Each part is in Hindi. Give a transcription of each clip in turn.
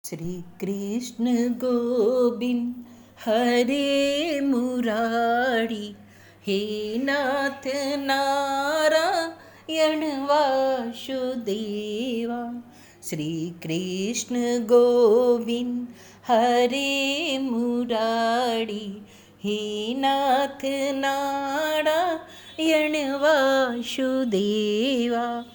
श्री कृष्ण गोविंद हरे मुरारी, हे नाथ नारायण वासुदेवा। श्री कृष्ण गोविंद हरे मुरारी, हे नाथ नारायण वासुदेवा।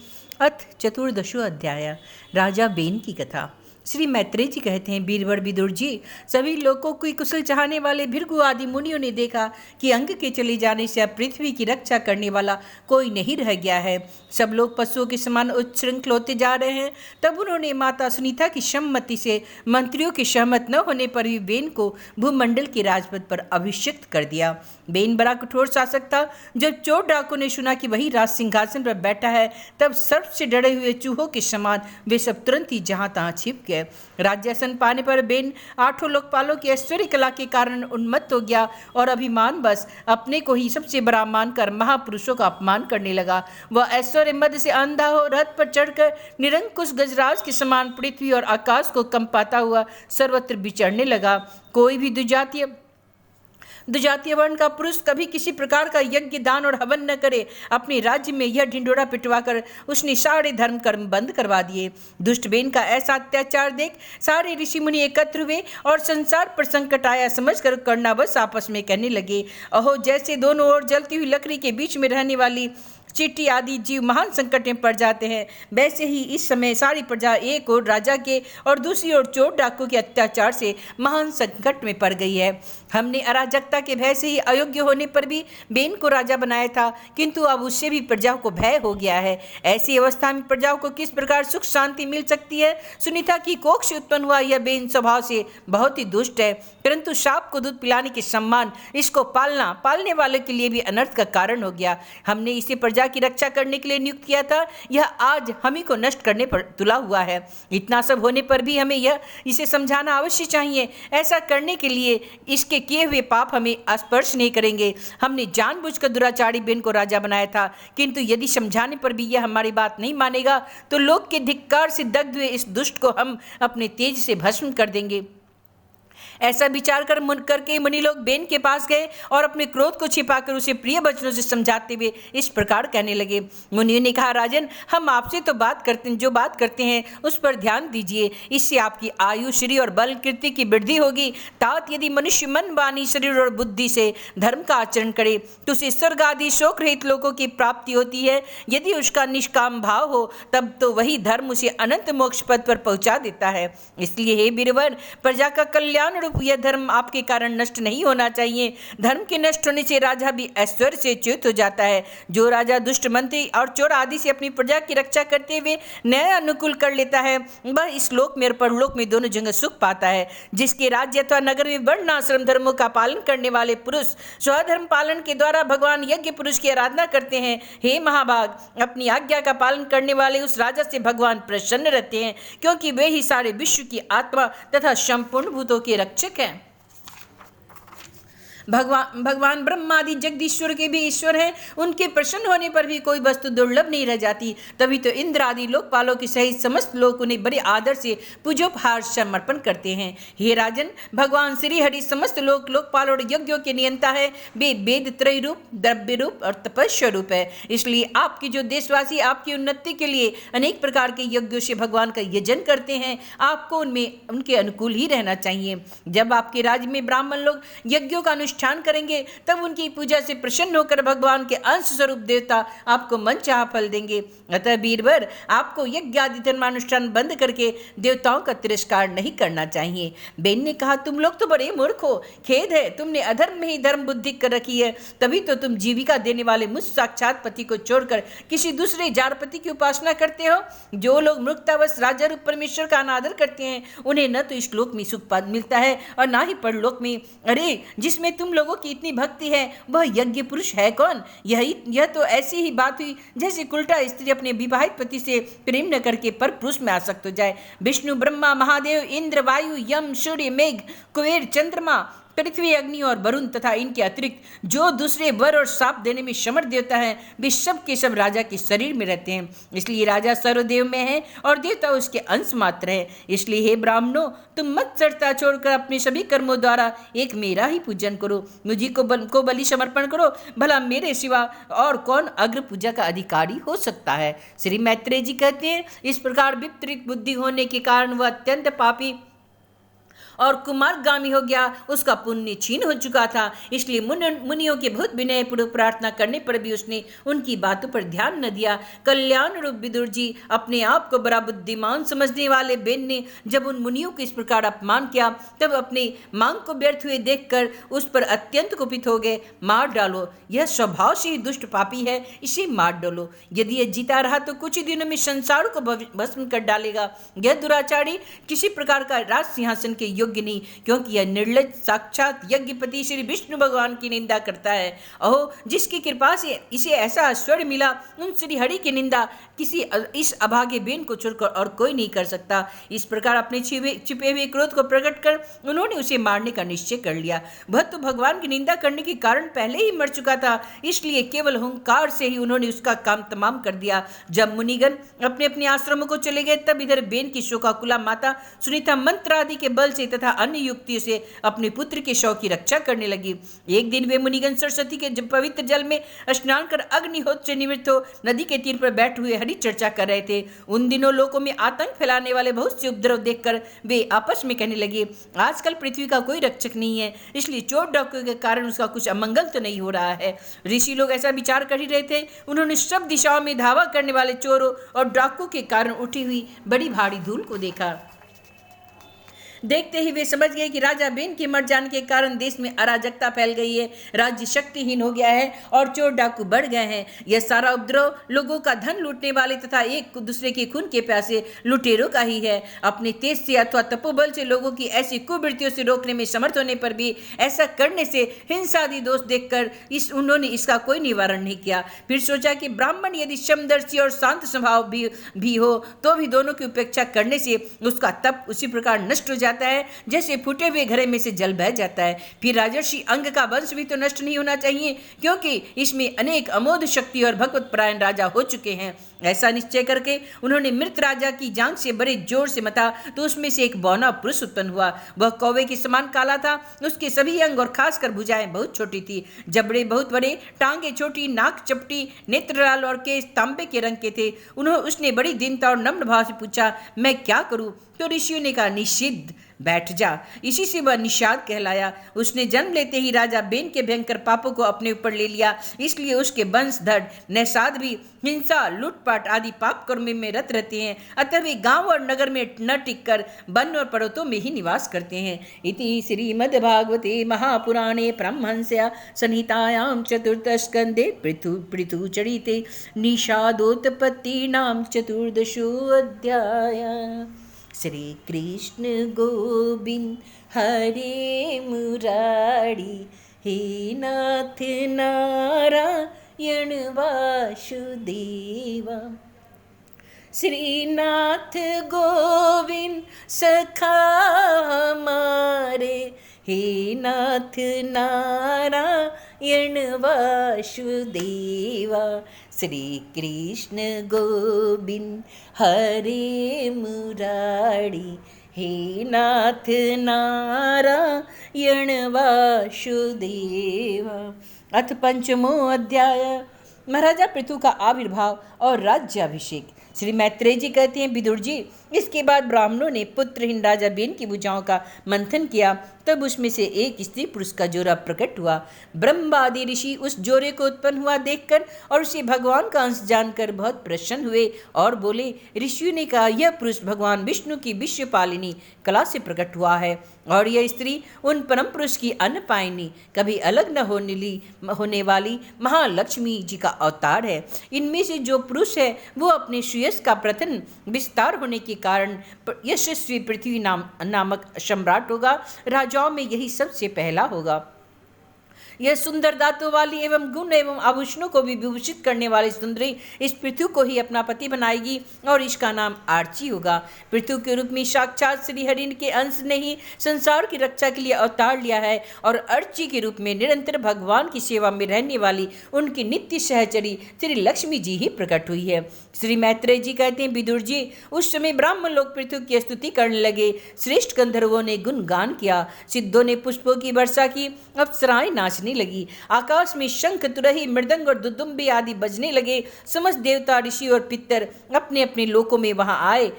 अथ चतुर्दशो अध्याय। राजा बेन की कथा। श्री मैत्रेय जी कहते हैं, बीरबल विदुर जी, सभी लोगों की कुशल चाहने वाले भृगु आदि मुनियों ने देखा कि अंग के चले जाने से अब पृथ्वी की रक्षा करने वाला कोई नहीं रह गया है। सब लोग पशुओं के समान उच्छृंखल होते जा रहे हैं। तब उन्होंने माता सुनीता की सम्मति से मंत्रियों के सहमत न होने पर भी बेन को भूमंडल के राजपद पर अभिषिक्त कर दिया। बेन बड़ा कठोर शासक था। जब चोर डाकू ने सुना कि वही राज सिंहासन पर बैठा है, तब सर्प से डरे हुए चूहों के समान वे सब तुरंत ही जहां तहां छिप गए। राज्यासन पाने पर बेन आठों लोकपालों की ऐश्वर्य कला के कारण उन्मत्त हो गया और अभिमान बस अपने को ही सबसे बड़ा मानकर महापुरुषों का अपमान करने लगा। वह ऐश्वर्य मद से अंधा हो रथ पर चढ़कर निरंकुश गजराज के समान पृथ्वी और आकाश को कंपाता हुआ सर्वत्र विचरने लगा। कोई भी दुजातीय वर्ण का पुरुष कभी किसी प्रकार का यज्ञ दान और हवन न करे। अपने राज्य में यह ढिंडोरा पिटवाकर उसने सारे धर्म कर्म बंद करवा दिए। दुष्ट बेन का ऐसा अत्याचार देख सारे ऋषि मुनि एकत्र हुए और संसार पर संकट आया समझकर कर्णावश आपस में कहने लगे, अहो, जैसे दोनों ओर जलती हुई लकड़ी के बीच में रहने वाली चींटी आदि जीव महान संकट में पड़ जाते हैं, वैसे ही इस समय सारी प्रजा एक ओर राजा के और दूसरी ओर चोर डाकू के अत्याचार से महान संकट में पड़ गई है। हमने अराजकता के भय से ही अयोग्य होने पर भी बेन को राजा बनाया था, किंतु अब उससे भी प्रजा को भय हो गया है। ऐसी अवस्था में प्रजाओं को किस प्रकार सुख शांति मिल सकती है? सुनीता की कोख से उत्पन्न हुआ यह बेन स्वभाव से बहुत ही दुष्ट है, परंतु सांप को दूध पिलाने के सम्मान इसको पालने वाले के लिए भी अनर्थ का कारण हो गया। हमने इसे प्रजा की रक्षा करने के लिए नियुक्त किया था, यह आज हम ही को नष्ट करने पर तुला हुआ है। इतना सब होने पर भी हमें इसे समझाना अवश्य चाहिए। ऐसा करने के लिए इसके किए हुए पाप हमें स्पर्श नहीं करेंगे। हमने जानबूझकर दुराचारी बेन को राजा बनाया था, किंतु यदि समझाने पर भी यह हमारी बात नहीं मानेगा तो लोक के धिक्कार से दग्ध हुए इस दुष्ट को हम अपने तेज से भस्म कर देंगे। ऐसा विचार करके मुनि लोग बेन के पास गए और अपने क्रोध को छिपाकर उसे प्रिय वचनों से समझाते हुए इस प्रकार कहने लगे। मुनियों ने कहा, राजन, हम आपसे तो जो बात करते हैं उस पर ध्यान दीजिए। इससे आपकी आयु, श्री और बल कीर्ति की वृद्धि होगी। तात यदि मनुष्य मन, वाणी, शरीर और बुद्धि से धर्म का आचरण करे तो उसे स्वर्ग आदि शोक रहित लोगों की प्राप्ति होती है। यदि उसका निष्काम भाव हो तब तो वही धर्म उसे अनंत मोक्ष पद पर पहुंचा देता है। इसलिए हे बीरवर, प्रजा का कल्याण यह धर्म आपके कारण नष्ट नहीं होना चाहिए। धर्म के नष्ट होने से राजा भी ऐश्वर्य से च्युत हो जाता है। जो राजा दुष्ट मंत्री और चोर आदि से अपनी प्रजा की रक्षा करते हुए न्याय अनुकूल कर लेता है, वह इस लोक में और परलोक में दोनों जगह सुख पाता है। जिसके राज्य अथवा नगर में वर्ण आश्रम धर्मों का पालन करने वाले पुरुष स्वधर्म पालन के द्वारा भगवान यज्ञ पुरुष की आराधना करते हैं, हे महाभाग, अपनी आज्ञा का पालन करने वाले उस राजा से भगवान प्रसन्न रहते हैं, क्योंकि वे ही सारे विश्व की आत्मा तथा संपूर्ण भूतों के रक्षक है। भगवान ब्रह्मादि जगदीश्वर के भी ईश्वर हैं। उनके प्रसन्न होने पर भी कोई वस्तु दुर्लभ नहीं रह जाती। तभी तो इंद्र आदि लोकपालों के सहित समस्त लोग उन्हें बड़े आदर से पूजोपहार समर्पण करते हैं। हे राजन, भगवान श्री हरि समस्त लोकपाल और यज्ञों के नियंता है। वे वेद त्रय रूप, द्रव्य रूप और तपस्या रूप है। इसलिए आपके जो देशवासी आपकी उन्नति के लिए अनेक प्रकार के यज्ञों से भगवान का यजन करते हैं, आपको उनमें उनके अनुकूल ही रहना चाहिए। जब आपके राज्य में ब्राह्मण लोग यज्ञों का अनुष्ठान करेंगे तब उनकी पूजा से प्रसन्न होकर भगवान के अंश स्वरूप देवता आपको मनचाहा फल देंगे। अतः बीरवर, आपको यज्ञ आदि धर्मानुष्ठान बंद करके देवताओं का तिरस्कार नहीं करना चाहिए। बेन ने कहा, तुम लोग तो बड़े मूर्ख हो। खेद है, तुमने अधर्म में ही धर्म बुद्धि कर रखी है। तभी तो तुम जीविका देने वाले मुझ साक्षात पति को छोड़कर किसी दूसरे जारपति की उपासना करते हो। जो लोग मूर्खतावश राजा रूप परमेश्वर का अनादर करते हैं, उन्हें न तो इस लोक में सुख मिलता है और ना ही परलोक में। अरे, जिसमें तुम लोगों की इतनी भक्ति है वह यज्ञ पुरुष है कौन? यह तो ऐसी ही बात हुई जैसे उल्टा स्त्री अपने विवाहित पति से प्रेम न करके पर पुरुष में आसक्त हो जाए। विष्णु, ब्रह्मा, महादेव, इंद्र, वायु, यम, सूर्य, मेघ, कुबेर, चंद्रमा, पृथ्वी, अग्नि और वरुण तथा इनके अतिरिक्त जो दूसरे वर और शाप देने में समर्थ देवता है, वे सब के सब राजा के शरीर में रहते हैं। इसलिए राजा सर्वदेव में है और देवता उसके अंश मात्र है। इसलिए हे ब्राह्मणों, तुम मत चढ़ता छोड़कर अपने सभी कर्मों द्वारा एक मेरा ही पूजन करो, मुझी को बलि समर्पण करो। भला मेरे सिवा और कौन अग्र पूजा का अधिकारी हो सकता है। श्री मैत्रेय जी कहते हैं, इस प्रकार विपरीत बुद्धि होने के कारण वह अत्यंत पापी और कुमार्गामी हो गया, उसका पुण्य छीन हो चुका था। इसलिए मुनियों के बहुत विनय पूर्वक प्रार्थना करने पर भी उसने उनकी बातों पर ध्यान न दिया। कल्याण रूप विदुर जी, अपने आप को बड़ा बुद्धिमान समझने वाले बेन ने जब उन मुनियों को इस प्रकार अपमान किया, तब अपनी मांग को व्यर्थ हुए देखकर उस पर अत्यंत कुपित हो गए। मार डालो, यह स्वभाव से ही दुष्ट पापी है, इसे मार डालो। यदि यह जीता रहा तो कुछ ही दिनों में संसार को भस्म कर डालेगा। यह दुराचारी किसी प्रकार का राज सिंहासन के योग्य नहीं, क्योंकि यह निर्लज साक्षात यज्ञपति श्री विष्णु भगवान की निंदा करता है। अहो, जिसकी कृपा से इसे ऐसा ऐश्वर्य मिला, उन श्री हरि की निंदा किसी इस अभागे बेन को छोड़कर और कोई नहीं कर सकता। इस प्रकार अपने छिपे हुए क्रोध को प्रकट कर उन्होंने उसे मारने का निश्चय कर लिया। वह तो भगवान की निंदा करने के कारण पहले ही मर चुका था, इसलिए केवल अहंकार से ही उन्होंने उसका काम तमाम कर दिया। जब मुनिगण अपने अपने आश्रमों को चले गए, तब इधर बेन की शोकाकुला माता सुनीता मंत्र आदि के बल से तथा अन्य युक्तियों से अपने पुत्र के शव की रक्षा करने लगी। एक दिन वे मुनिगण सरस्वती के पवित्र जल में स्नान कर अग्निहोत्र से निवृत्त हो नदी के तीर पर बैठे हुए हरि चर्चा कर रहे थे। उन दिनों लोगों में आतंक फैलाने वाले बहुत से उपद्रव देखकर वे आपस में कहने लगे, आजकल पृथ्वी का कोई रक्षक नहीं है, इसलिए चोर डाकुओं के कारण उसका कुछ अमंगल तो नहीं हो रहा है। ऋषि लोग ऐसा विचार कर ही रहे थे। उन्होंने सब दिशाओं में धावा करने वाले चोरों और डाकुओं के कारण उठी हुई बड़ी भारी धूल को देखा। देखते ही वे समझ गए कि राजा बेन के मर जाने के कारण देश में अराजकता फैल गई है, राज्य शक्तिहीन हो गया है और चोर डाकू बढ़ गए हैं। यह सारा उपद्रव लोगों का धन लूटने वाले तथा एक दूसरे के खून के प्यासे लुटेरों का ही है। अपने तेज से अथवा तपोबल से लोगों की ऐसी कुवृत्तियों से रोकने में समर्थ होने पर भी ऐसा करने से हिंसादि दोष देखकर उन्होंने इसका कोई निवारण नहीं किया। फिर सोचा कि ब्राह्मण यदि समदर्शी और शांत स्वभाव भी हो तो भी दोनों की उपेक्षा करने से उसका तप उसी प्रकार नष्ट हो जाता है जैसे फूटे हुए घड़े में से जल बह जाता है। फिर राजर्षि अंग का वंश भी तो नष्ट नहीं होना चाहिए, क्योंकि इसमें अनेक अमोघ शक्ति और भगवत परायण राजा हो चुके हैं। ऐसा निश्चय करके उन्होंने मृत राजा की जांघ से बड़े जोर से मथा तो उसमें से एक बौना पुरुष उत्पन्न हुआ। वह कौवे के समान काला था। उसके सभी अंग और खासकर भुजाएं बहुत छोटी थी, जबड़े बहुत बड़े, टांगे छोटी, नाक चपटी, नेत्र लाल और केस तांबे के रंग के थे। उसने बड़ी दीनता और नम्र भाव से पूछा, मैं क्या करूं? तो ऋषियों ने कहा, निषिद्ध, बैठ जा। इसी से वह निषाद कहलाया। उसने जन्म लेते ही राजा बेन के भयंकर पापों को अपने ऊपर ले लिया, इसलिए उसके वंशधर निषाद भी हिंसा, लूटपाट आदि पाप कर्म में रत रहते हैं। अतः वे गांव और नगर में न टिककर वन और पर्वतों में ही निवास करते हैं। इति श्रीमद्भागवते महापुराणे परमहंस्या संहितायां चतुर्थस्कन्धे पृथुचरिते निषादोत्पत्तीनां चतुर्दशोऽध्याय। श्री कृष्ण गोविंद हरे मुरारी, हे नाथ नारायण वासुदेवा। श्रीनाथ गोविंद सखा हमारे, हे नाथ नारायण वासुदेवा। श्री कृष्ण गोविंद हरे मुरारी, हे नाथ नारायण वासुदेवा। अथ पंचमो अध्याय, महाराजा पृथु का आविर्भाव और राज्याभिषेक। श्री मैत्रेय जी कहते हैं, विदुर जी, इसके बाद ब्राह्मणों ने पुत्रहीन राजा बेन की भुजाओं का मंथन किया, तब उसमें से एक स्त्री पुरुष का जोड़ा प्रकट हुआ। ब्रह्मा आदि ऋषि उस जोड़े को उत्पन्न हुआ देखकर और उसे भगवान का अंश जानकर बहुत प्रसन्न हुए और बोले, ऋषियों ने कहा, यह पुरुष भगवान विष्णु की विश्वपालिनी कला से प्रकट हुआ है और यह स्त्री उन परम पुरुष की अन्नपायिनी, कभी अलग न होने वाली महालक्ष्मी जी का अवतार है। इनमें से जो पुरुष है वो अपने श्रेयस का प्रथम विस्तार होने के कारण यशस्वी पृथ्वी नामक सम्राट होगा। राजाओं में यही सबसे पहला होगा। यह सुंदर दांतों वाली एवं गुण एवं आभूषणों को भी विभूषित करने वाली सुंदरी इस पृथु को ही अपना पति बनाएगी और इसका नाम आर्ची होगा। पृथु के रूप में साक्षात श्री हरि के अंश ने ही संसार की रक्षा के लिए अवतार लिया है और अर्ची के रूप में निरंतर भगवान की सेवा में रहने वाली उनकी नित्य सहचरी श्री लक्ष्मी जी ही प्रकट हुई है। श्री मैत्रेय जी कहते हैं, विदुर जी, उस समय ब्राह्मण लोग पृथु की स्तुति करने लगे। श्रेष्ठ गंधर्वों ने गुणगान किया, सिद्धों ने पुष्पों की वर्षा की, अप्सराएं नाचने लगी, आकाश में शंख, तुरही, मृदंग और दुदुम्बी आदि बजने लगे। समस्त देवता, ऋषि और पितर अपने अपने लोकों में वहां आए।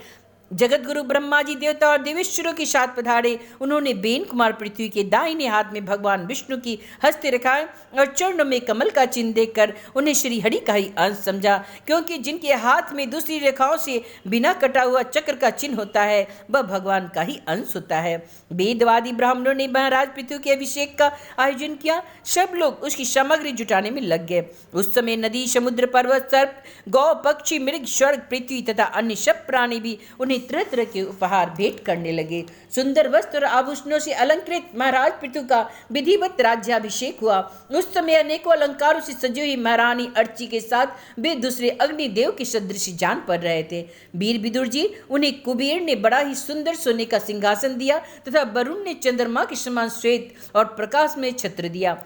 जगत गुरु ब्रह्मा जी देवता और देवेश्वरों के साथ पधारे। उन्होंने बेन कुमार पृथ्वी के दाहिने हाथ में भगवान विष्णु की हस्ती रखाए और चरणों में कमल का चिन्ह देखकर उन्हें श्री हरि का ही अंश समझा, क्योंकि जिनके हाथ में दूसरी रेखाओं से बिना कटा हुआ चक्र का चिन्ह होता है वह भगवान का ही अंश होता है। वेदवादी ब्राह्मणों ने महाराज पृथ्वी के अभिषेक का आयोजन किया। सब लोग उसकी सामग्री जुटाने में लग गए। उस समय नदी, समुद्र, पर्वत, सर्प, गौ, पक्षी, मृग, स्वर्ग, पृथ्वी तथा अन्य सब प्राणी भी उन्हें तरह तरह के उपहार भेंट करने लगे। सुंदर वस्त्र और आभूषणों से अलंकृत महाराज पृथु का विधिवत राज्याभिषेक हुआ। उस समय अनेकों अलंकारों से सजी हुई महारानी अर्ची के साथ वे दूसरे अग्निदेव के सदृश जान पड़ रहे थे। वीर विदुर जी, उन्हें कुबेर ने बड़ा ही सुंदर सोने का सिंहासन दिया तथा वरुण ने चंद्रमा के समान श्वेत और प्रकाश में छत्र दिया,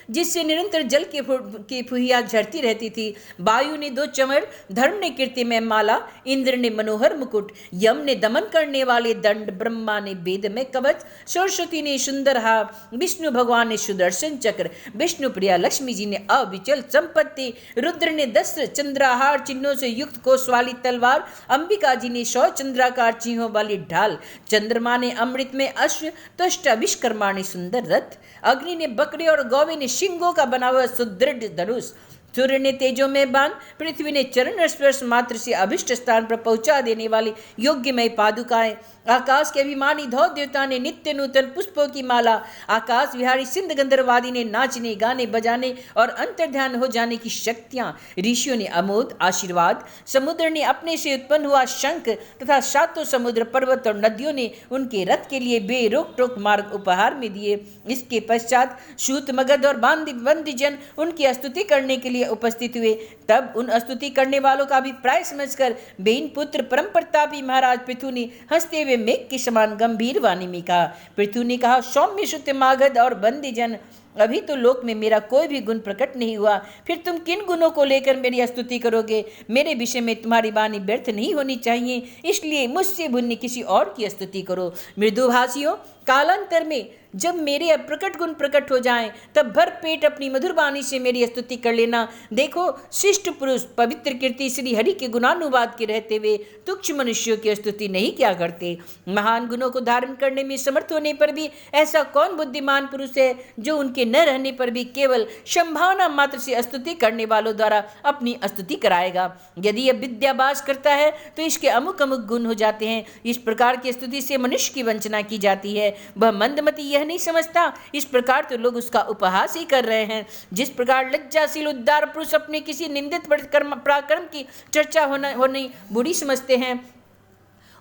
जिससे निरंतर जल की फुहिया झरती रहती थी। वायु ने 2 चंवर, धर्म ने कीर्ति में माला, इंद्र ने मनोहर मुकुट, यम ने दमन करने वाले दंड, ब्रह्मा ने वेद में कवच, सरस्वती ने सुंदर हार, विष्णु भगवान ने सुदर्शन चक्र, विष्णु प्रिया लक्ष्मी जी ने अविचल संपत्ति, रुद्र ने 10 चंद्राहार चिन्हों से युक्त कोष वाली तलवार, अंबिका जी ने 100 चंद्राकार चिन्हों वाली ढाल, चंद्रमा ने अमृत में अश्व, त्वष्टा विश्वकर्मा ने सुंदर रथ, अग्नि ने बकरे और गौवे ने सिंगों का बना हुआ सुदृढ़ धनुष, सूर्य ने तेजो में बाण, पृथ्वी ने चरण स्पर्श मात्र से अभिष्ट स्थान पर पहुंचा देने वाली योग्यमय पादुकाएं, आकाश के अभिमानी धौ देवता ने नित्य नूतन पुष्पों की माला, आकाश विहारी सिंध गंधर्वादी ने नाचने, गाने, बजाने और अंतर्ध्यान हो जाने की शक्तियां, ऋषियों ने अमोद आशीर्वाद, समुद्र ने अपने से उत्पन्न हुआ शंख तथा सातों समुद्र, पर्वत और नदियों ने उनके रथ के लिए बेरोक टोक मार्ग उपहार में दिए। इसके पश्चात सूत, मगध और बंदी जन उनकी स्तुति करने के लिए उपस्थित हुए। तब उन स्तुति करने वालों का अभिप्राय समझकर बेन पुत्र परम प्रतापी महाराज पृथु ने हंसते हुए मेघ के समान गंभीर वाणी में कहा। पृथु ने कहा, सौम्य, शुद्ध, मागध और बंदी जन, अभी तो लोक में मेरा कोई भी गुण प्रकट नहीं हुआ, फिर तुम किन गुणों को लेकर मेरी स्तुति करोगे? मेरे विषय में तुम्हारी वाणी व्यर्थ नहीं होनी चाहिए, इसलिए मुझसे भिन्न किसी और की स्तुति करो। मृदुभाषियों, कालांतर में जब मेरे प्रकट गुण प्रकट हो जाएं, तब भर पेट अपनी मधुर वाणी से मेरी स्तुति कर लेना। देखो, शिष्ट पुरुष पवित्र कीर्ति श्री हरि के गुणानुवाद के रहते हुए तुच्छ मनुष्यों की स्तुति नहीं क्या करते? महान गुणों को धारण करने में समर्थ होने पर भी ऐसा कौन बुद्धिमान पुरुष है जो उनके न रहने पर भी केवल संभावना मात्र से स्तुति करने वालों द्वारा अपनी स्तुति कराएगा? यदि यह विद्याभ्यास करता है तो इसके अमुक अमुक गुण हो जाते हैं। इस प्रकार की स्तुति से मनुष्य की वंचना की जाती है। वह मंदमती यह नहीं समझता, इस प्रकार तो लोग उसका उपहास ही कर रहे हैं। जिस प्रकार लज्जाशील उद्दार पुरुष अपने किसी निंदित पराक्रम की चर्चा होनी बुरी समझते हैं,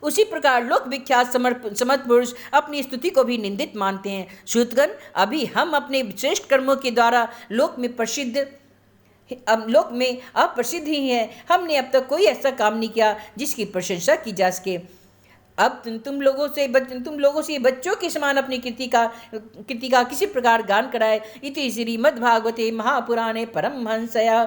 उसी प्रकार लोक विख्यात समर्थ पुरुष अपनी स्तुति को भी निंदित मानते हैं। सूतगण, अभी हम अपने श्रेष्ठ कर्मों के द्वारा लोक में अप्रसिद्ध ही है। हमने अब तक कोई ऐसा काम नहीं किया जिसकी प्रशंसा की जा सके। अब तुम लोगों से बच्चों के समान अपनी कीर्ति का किसी प्रकार गान कराए। इति श्रीमद्भागवते महापुराणे परमहंसया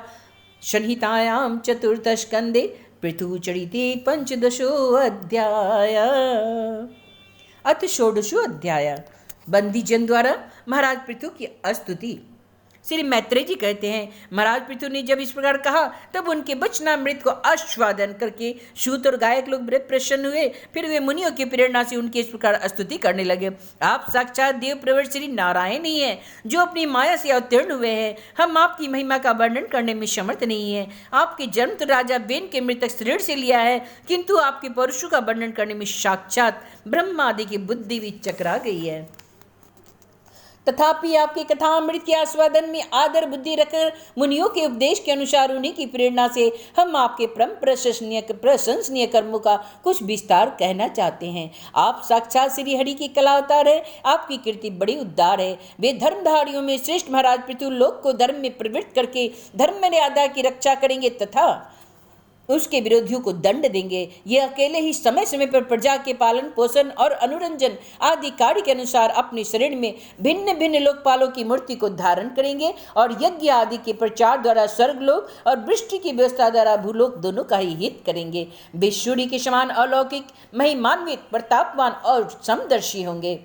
संहितायां चतुर्थस्कंदे पृथुचरिते 15 अध्याय। अथ 16 अध्याय। बंदीजन द्वारा महाराज पृथु की स्तुति। श्री मैत्रेय जी कहते हैं, महाराज पृथु ने जब इस प्रकार कहा तब उनके वचनामृत को आस्वादन करके सूत और गायक लोग बड़े प्रसन्न हुए। फिर वे मुनियों की प्रेरणा से उनकी इस प्रकार स्तुति करने लगे। आप साक्षात देव प्रवर श्री नारायण ही हैं, जो अपनी माया से अवतीर्ण हुए हैं। हम आपकी महिमा का वर्णन करने में समर्थ नहीं है। आपके जन्म तो राजा बेन के मृतक शरीर से लिया है, किंतु आपके पौरुषों का वर्णन करने में साक्षात ब्रह्मा आदि की बुद्धि भी चकरा गई है। तथापि आपकी कथामृत के आस्वादन में आदर बुद्धि रखकर मुनियों के उपदेश के अनुसार उन्हीं की प्रेरणा से हम आपके परम प्रशंसनीय कर्मों का कुछ विस्तार कहना चाहते हैं। आप साक्षात श्री हरि की कला अवतार है। आपकी कीर्ति बड़ी उद्धार है। वे धर्मधारियों में श्रेष्ठ महाराज पृथु लोक को धर्म में प्रवृत्त करके धर्म मर्यादा की रक्षा करेंगे तथा उसके विरोधियों को दंड देंगे। ये अकेले ही समय समय पर प्रजा के पालन पोषण और अनुरंजन आदि कार्य के अनुसार अपने शरीर में भिन्न भिन्न लोकपालों की मूर्ति को धारण करेंगे और यज्ञ आदि के प्रचार द्वारा स्वर्गलोक और वृष्टि की व्यवस्था द्वारा भूलोक दोनों का ही हित करेंगे। वे सूर्य के समान अलौकिक महिमान्वित प्रतापवान और समदर्शी होंगे।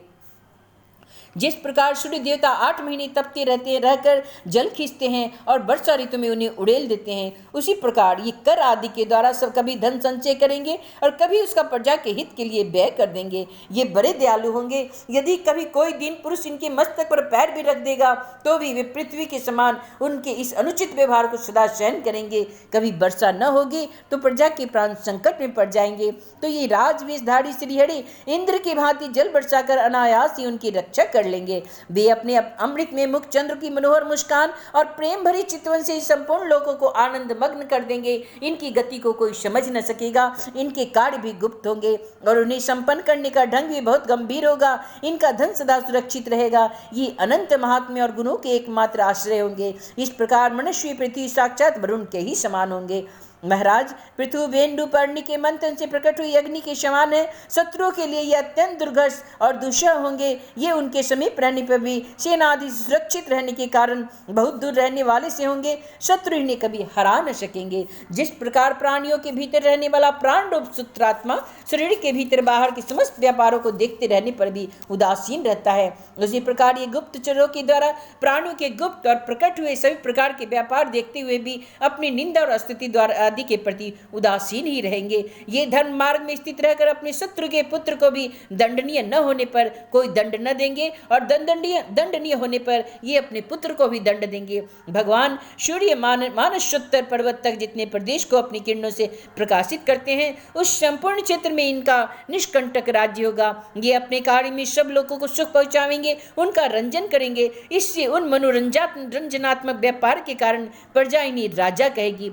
जिस प्रकार सूर्य देवता 8 महीने तपते रहकर जल खींचते हैं और वर्षा ऋतु में उन्हें उड़ेल देते हैं, उसी प्रकार ये कर आदि के द्वारा सब कभी धन संचय करेंगे और कभी उसका प्रजा के हित के लिए व्यय कर देंगे। ये बड़े दयालु होंगे। यदि कभी कोई दिन पुरुष इनके मस्तक पर पैर भी रख देगा तो भी वे पृथ्वी के समान उनके इस अनुचित व्यवहार को सदा सहन करेंगे। कभी वर्षा न होगी तो प्रजा के प्राण संकट में पड़ जाएंगे, तो ये राजवेशधारी श्रीहरि इंद्र की भांति जल वर्षा कर अनायास ही उनकी रक्षा कर लेंगे। वे अपने अमृत में मुख चंद्र की मनोहर मुस्कान और प्रेम भरी चितवन से संपूर्ण लोगों को आनंद मग्न कर देंगे। इनकी गति को कोई समझ न सकेगा। इनके कार्य भी गुप्त होंगे और उन्हें संपन्न करने का ढंग भी बहुत गंभीर होगा। इनका धन सदा सुरक्षित रहेगा। ये अनंत महात्म्य और गुणों के एकमात्र आश्रय होंगे। इस प्रकार मनुष्य पृथ्वी साक्षात वरुण के ही समान होंगे। महाराज, पृथु वेणुपर्णी के मंथन से प्रकट हुई अग्नि के समान है। शत्रुओं के लिए ये अत्यंत दुर्घर्ष और दुष्यह होंगे। ये उनके समीप रहने पर भी सेना आदि सुरक्षित रहने के कारण बहुत दूर रहने वाले से होंगे। शत्रु इन्हें कभी हरा न सकेंगे। जिस प्रकार प्राणियों के भीतर रहने वाला प्राण रूप सूत्रात्मा शरीर के भीतर बाहर के समस्त व्यापारों को देखते रहने पर भी उदासीन रहता है, उसी प्रकार ये गुप्तचरों के द्वारा प्राणियों के गुप्त और प्रकट हुए सभी प्रकार के व्यापार देखते हुए भी अपनी निंदा और स्तुति द्वारा आदि के प्रति उदासीन ही रहेंगे। ये धर्म मार्ग में स्थित रहकर अपने शत्रु के पुत्र को भी दंडनीय न होने पर कोई दंड न देंगे और दंडनीय होने पर ये अपने पुत्र को भी दंड देंगे। भगवान सूर्य मानसोत्तर पर्वत तक जितने प्रदेश को अपनी किरणों से प्रकाशित करते हैं, उस संपूर्ण क्षेत्र में इनका निष्कंटक राज्य होगा। ये अपने कार्य में सब लोगों को सुख पहुंचाएंगे, उनका रंजन करेंगे। इससे उन रंजनात्मक व्यापार के कारण प्रजा इन्हें राजा कहेगी।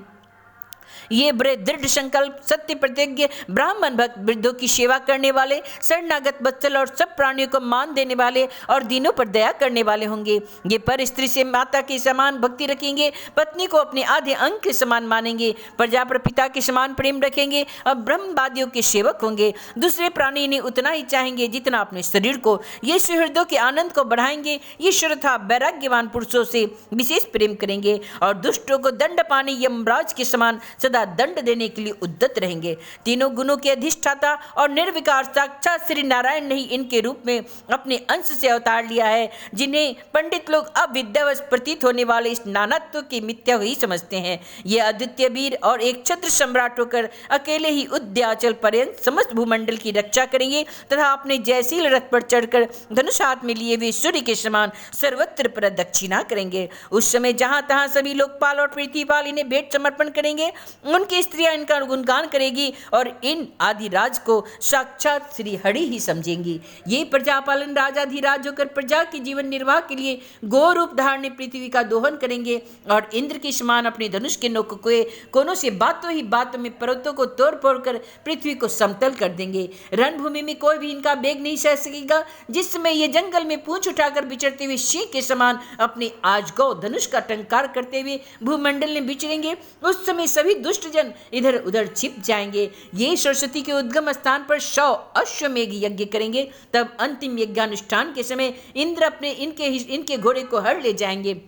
ये बड़े दृढ़ संकल्प, सत्य प्रतिज्ञ, ब्राह्मण भक्त, वृद्धों की सेवा करने वाले, शरणागत वत्सल और सब प्राणियों को मान देने वाले और दीनों पर दया करने वाले होंगे। ये पर स्त्री से माता के समान भक्ति रखेंगे, पत्नी को अपने आधे अंग के समान मानेंगे, प्रजा पर पिता के समान प्रेम रखेंगे और ब्रह्मवादियों के सेवक होंगे। दूसरे प्राणी इन्हें उतना ही चाहेंगे जितना अपने शरीर को। ये सुहृदों के आनंद को बढ़ाएंगे। ये श्रद्धा वैराग्यवान पुरुषों से विशेष प्रेम करेंगे और दुष्टों को दंड पाने यमराज के समान सदा दंड देने के लिए उद्यत रहेंगे। तीनों गुणों के अधिष्ठाता और निर्विकार साक्षात श्री नारायण ने ही इनके रूप में अपने अंश से अवतार लिया है, जिन्हें पंडित लोग अविद्यावश प्रतीत होने वाले इस नानात्व की मिथ्या ही समझते हैं। ये अद्वितीय वीर और एक छत्र सम्राट होकर अकेले ही उद्याचल पर्यंत समस्त भूमंडल की रक्षा करेंगे तथा अपने जयशील रथ पर चढ़कर धनुष हाथ में लिए वे सूर्य के समान सर्वत्र प्रदक्षिणा करेंगे। उस समय जहां तहां सभी लोकपाल और पृथ्वीपाल इन्हें भेंट समर्पण करेंगे। उनकी स्त्रियां इनका गुणगान करेगी और इन आदिराज को साक्षात श्री हरि ही समझेंगी। ये प्रजापालन राजाधिराज होकर प्रजा के जीवन निर्वाह के लिए गो रूप धारण पृथ्वी का दोहन करेंगे और इंद्र के समान अपने धनुष के नोक के कोनों से बातों ही बातों में पर्वतों को तोड़ फोड़ कर पृथ्वी को समतल कर देंगे। रणभूमि में कोई भी इनका वेग नहीं सह सकेगा। जिस समय ये जंगल में पूंछ उठाकर विचरते हुए सिंह के समान अपने आजगौ धनुष का टंकार करते हुए भूमंडल में विचरेंगे, उस समय सभी दुष्ट जन इधर उधर छिप जाएंगे। ये सरस्वती के उद्गम स्थान पर 100 अश्वमेघ यज्ञ करेंगे। तब अंतिम यज्ञानुष्ठान के समय इंद्र अपने इनके घोड़े को हर ले जाएंगे।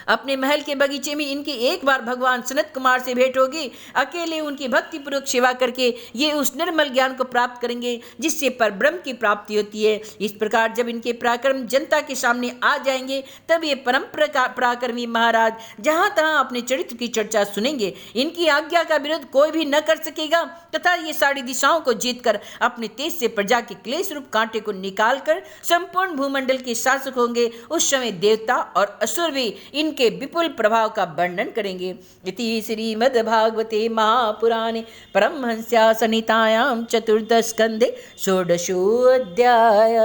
अपने महल के बगीचे में इनकी एक बार भगवान सनत कुमार से भेंट होगी। अकेले उनकी भक्तिपूर्वक सेवा करके ये उस निर्मल ज्ञान को प्राप्त करेंगे जिससे परब्रह्म की प्राप्ति होती है। इस प्रकार जब इनके पराक्रम जनता के सामने आ जाएंगे तब ये परम पराक्रमी महाराज जहां तहां अपने चरित्र की चर्चा सुनेंगे। इनकी आज्ञा का विरोध कोई भी न कर सकेगा तथा ये सारी दिशाओं को जीतकर अपने तेज से प्रजा के क्लेश रूप कांटे को निकालकर संपूर्ण भूमंडल के शासक होंगे। उस समय देवता और असुर भी इनके विपुल प्रभाव का वर्णन करेंगे। इति श्रीमद्भागवते महापुराणे परमहंस्या संहितायां 14 स्कंदे 16 अध्याय।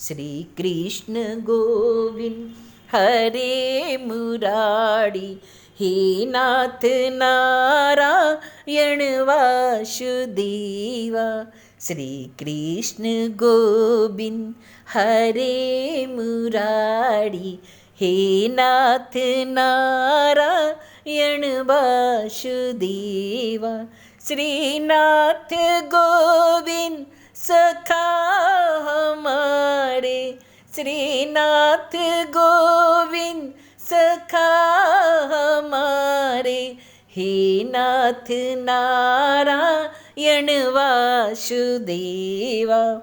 श्री कृष्ण गोविंद हरे मुरारी, हे नाथ नारायण वासुदेवा। श्री कृष्ण गोविंद हरे मुरारी, हे नाथ नारायण वासुदेवा। श्रीनाथ गोविंद सखा हमारे, श्रीनाथ गोविंद सखा हमारे, हे नाथ नारायण वासुदेवा।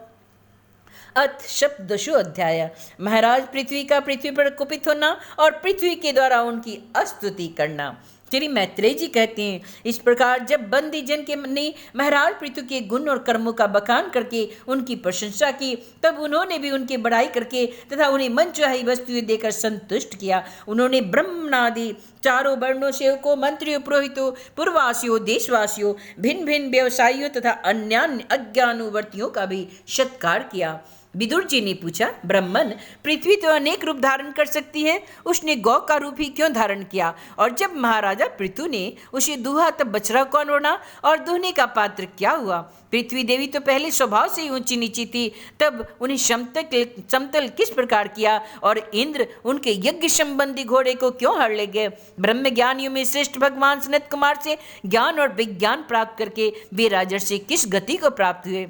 अथ शब्दशो अध्याय। महाराज पृथ्वी का पृथ्वी पर कुपित होना और पृथ्वी के द्वारा उनकी स्तुति करना। श्री मैत्रेय जी कहते हैं, इस प्रकार जब बंदी जन के ने महाराज पृथु के गुण और कर्मों का बखान करके उनकी प्रशंसा की, तब उन्होंने भी उनकी बड़ाई करके तथा उन्हें मनचाही वस्तुएं देकर संतुष्ट किया। उन्होंने ब्रह्मणादि चारों वर्णों सेवकों, मंत्रियों, पुरोहितों, पूर्ववासियों, देशवासियों, भिन्न भिन्न व्यवसायियों तथा अन्य अज्ञानुवर्तियों का भी सत्कार किया। विदुर जी ने पूछा, ब्राह्मण, पृथ्वी तो अनेक रूप धारण कर सकती है, उसने गौ का रूप ही क्यों धारण किया? और जब महाराजा पृथु ने उसे दूहा तब बछड़ा कौन ओढ़ा और दूहने का पात्र क्या हुआ? पृथ्वी देवी तो पहले स्वभाव से ही ऊंची नीची थी, तब उन्हें समतल किस प्रकार किया? और इंद्र उनके यज्ञ संबंधी घोड़े को क्यों हर ले गए? ब्रह्म ज्ञानियों में श्रेष्ठ भगवान सनत कुमार से ज्ञान और विज्ञान प्राप्त करके वे राजर्षि किस गति को प्राप्त हुए?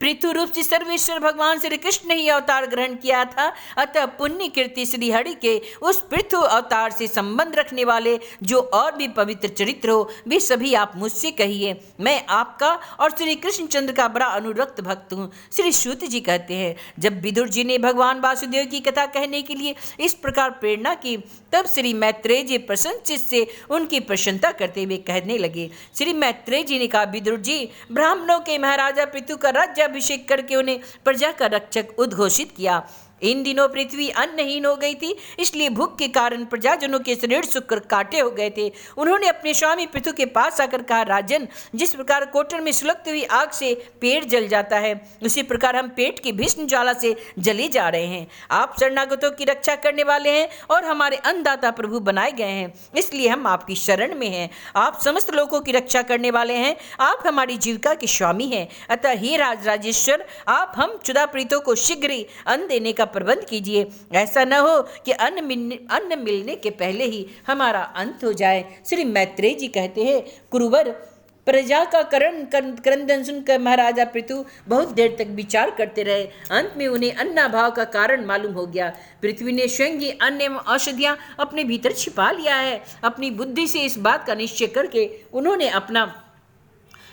पृथु रूप से सर्वेश्वर भगवान श्री कृष्ण ने ही अवतार ग्रहण किया था, अतः पुण्य कीर्ति श्री हरि के उस पृथु अवतार से संबंध रखने वाले जो और भी पवित्र चरित्र हो, वे सभी आप मुझसे कहिए। मैं आपका और श्री कृष्णचंद्र का बड़ा अनुरक्त भक्त हूँ। श्री सूत जी कहते हैं, जब विदुर जी ने भगवान वासुदेव की कथा कहने के लिए इस प्रकार प्रेरणा की, तब श्री मैत्रेय जी प्रसन्न चित्त से उनकी प्रशंसा करते हुए कहने लगे। श्री मैत्रेय जी ने कहा, विदुर जी, ब्राह्मणों के महाराजा पृथु का राज्याभिषेक करके उन्हें प्रजा का रक्षक उद्घोषित किया। इन दिनों पृथ्वी अन्नहीन हो गई थी, इसलिए भूख के कारण प्रजाजनों के शरीर सूखकर काटे हो गए थे। उन्होंने अपने स्वामी पृथु के पास आकर कहा, राजन, जिस प्रकार कोटर में सुलगती हुई आग से पेट जल जाता है, उसी प्रकार हम पेट की भीषण ज्वाला से जले जा रहे हैं। आप शरणागतों की रक्षा करने वाले हैं और हमारे अन्नदाता प्रभु बनाए गए हैं, इसलिए हम आपकी शरण में हैं। आप समस्त लोगों की रक्षा करने वाले हैं, आप हमारी जीविका के स्वामी हैं। अतः हे राजेश्वर, आप हम क्षुधा प्रीतों को शीघ्र ही अन्न देने का प्रबंध कीजिए। ऐसा न हो कि अन्न मिलने के पहले ही हमारा अंत हो जाए। श्री मैत्रेय जी कहते हैं, कुरुवर, प्रजा का क्रंदन सुनकर महाराजा पृथु बहुत देर तक विचार करते रहे। अंत में उन्हें अन्नाभाव का कारण मालूम हो गया। पृथ्वी ने स्वयं ही अन्न एवं औषधियां अपने भीतर छिपा लिया है। अपनी बुद्धि से इस बात का निश्चय करके उन्होंने अपना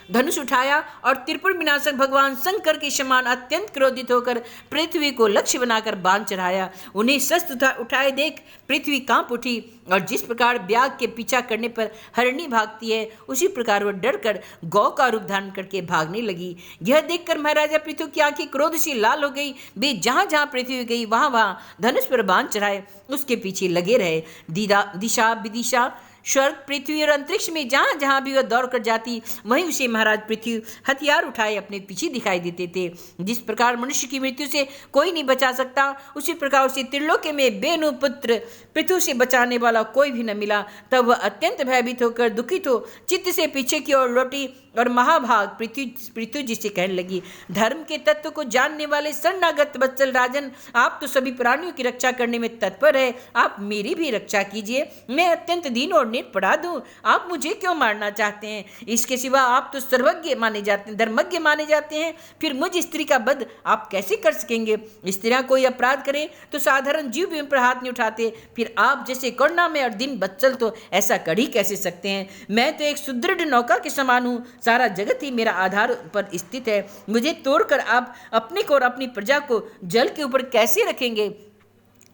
धनुष उठाया और त्रिपुर विनाशक भगवान शंकर के समान अत्यंत क्रोधित होकर पृथ्वी को लक्ष्य बनाकर बाण चढ़ाया। उन्हें शस्त्र उठाए देख पृथ्वी कांप उठी और जिस प्रकार ब्याघ के पीछा करने पर हरणी भागती है, उसी प्रकार वह डरकर गौ का रूप धारण करके भागने लगी। यह देखकर महाराजा पृथु की आंखें क्रोध से लाल हो गई। वे जहां जहां पृथ्वी गई वहां वहां धनुष पर बाण चढ़ाए उसके पीछे लगे रहे। दिशा विदिशा, स्वर्ग, पृथ्वी और अंतरिक्ष में जहां जहां भी वह दौड़ कर जाती, वहीं उसे महाराज पृथ्वी हथियार उठाए अपने पीछे दिखाई देते थे। जिस प्रकार मनुष्य की मृत्यु से कोई नहीं बचा सकता, उसी प्रकार उसे त्रिलोक में बेनु पुत्र पृथु से बचाने वाला कोई भी न मिला। तब वह अत्यंत भयभीत होकर दुखित हो चित्त से पीछे की ओर लौटी और महाभाग पृथु जी से कहने लगी, धर्म के तत्व को जानने वाले शरणागत वत्सल राजन, आप तो सभी प्राणियों की रक्षा करने में तत्पर है, आप मेरी भी रक्षा कीजिए। मैं अत्यंत दीन और निरपराध दूं, आप मुझे क्यों मारना चाहते हैं? इसके सिवा आप तो सर्वज्ञ माने जाते हैं, धर्मज्ञ माने जाते हैं, फिर मुझ स्त्री का वध आप कैसे कर सकेंगे? स्त्रियां कोई अपराध करें तो साधारण जीव भी उन पर हाथ नहीं उठाते, फिर आप जैसे करुणामय और दीन वत्सल तो ऐसा कर ही कैसे सकते हैं? मैं तो एक सुदृढ़ नौका के समान हूँ, सारा जगत ही मेरा आधार पर स्थित है। मुझे तोड़कर आप अपने को और अपनी प्रजा को जल के ऊपर कैसे रखेंगे?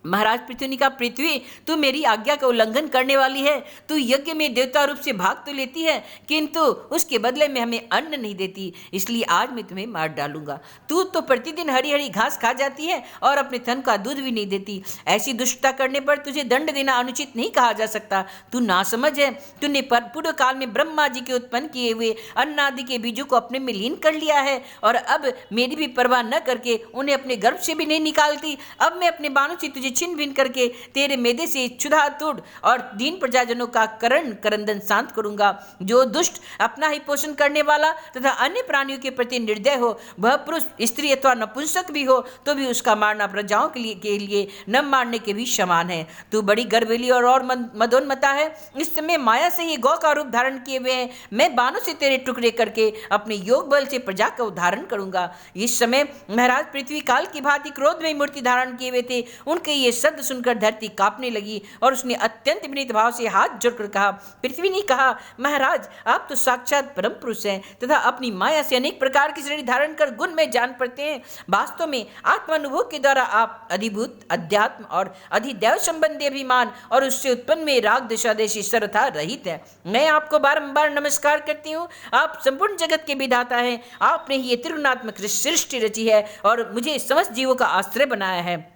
महाराज पृथ्वी ने कहा, पृथ्वी तू मेरी आज्ञा का उल्लंघन करने वाली है। तू यज्ञ में देवता रूप से भाग तो लेती है, किंतु उसके बदले में हमें अन्न नहीं देती, इसलिए आज मैं तुम्हें मार डालूंगा। तू तो प्रतिदिन हरी हरी घास खा जाती है और अपने थन का दूध भी नहीं देती। ऐसी दुष्टता करने पर तुझे दंड देना अनुचित नहीं कहा जा सकता। तू नासमझ है। तूने पूर्व काल में ब्रह्मा जी के उत्पन्न किए हुए अन्न आदि के बीजों को अपने में लीन कर लिया है और अब मेरी भी परवाह न करके उन्हें अपने गर्भ से भी नहीं निकालती। अब मैं अपने बाणों से तुझे छिन्न भिन्न करके तेरे मेदे से क्षुधा तोड़ और दीन प्रजाजनों का करंदन शांत करूंगा। जो दुष्ट अपना ही पोषण करने वाला तथा अन्य प्राणियों के प्रति निर्दय हो, वह पुरुष स्त्री अथवा नपुंसक भी हो, तो भी उसका मारना प्रजाओं के लिए न मारने के भी समान है। तू बड़ी गर्वेली और मदोन्मता है। इस समय माया से ही गौ का रूप धारण किए हुए हैं। मैं बाणों से तेरे टुकड़े करके अपने योग बल से प्रजा का उद्धारण करूंगा। इस समय महाराज पृथ्वी काल की भांति क्रोध में मूर्ति धारण किए हुए थे। उनके ये शब्द सुनकर धरती कांपने लगी और उसने अत्यंत विनीत भाव से हाथ जोड़कर कहा। पृथ्वी ने कहा, महाराज आप तो साक्षात परम पुरुष हैं तथा अपनी माया से अनेक प्रकार की शरीर धारण कर गुण में जान पड़ते हैं। वास्तव में आत्मानुभव के द्वारा आप अधिभूत, अध्यात्म और अधिदैव संबंधी अभिमान और उससे उत्पन्न में राग दिशादेशी सर्वथा रहित है। मैं आपको बारंबार नमस्कार करती हूँ। आप संपूर्ण जगत के विधाता हैं। आपने ही ये त्रिगुणात्मक सृष्टि रची है और मुझे समस्त जीवों का आश्रय बनाया है।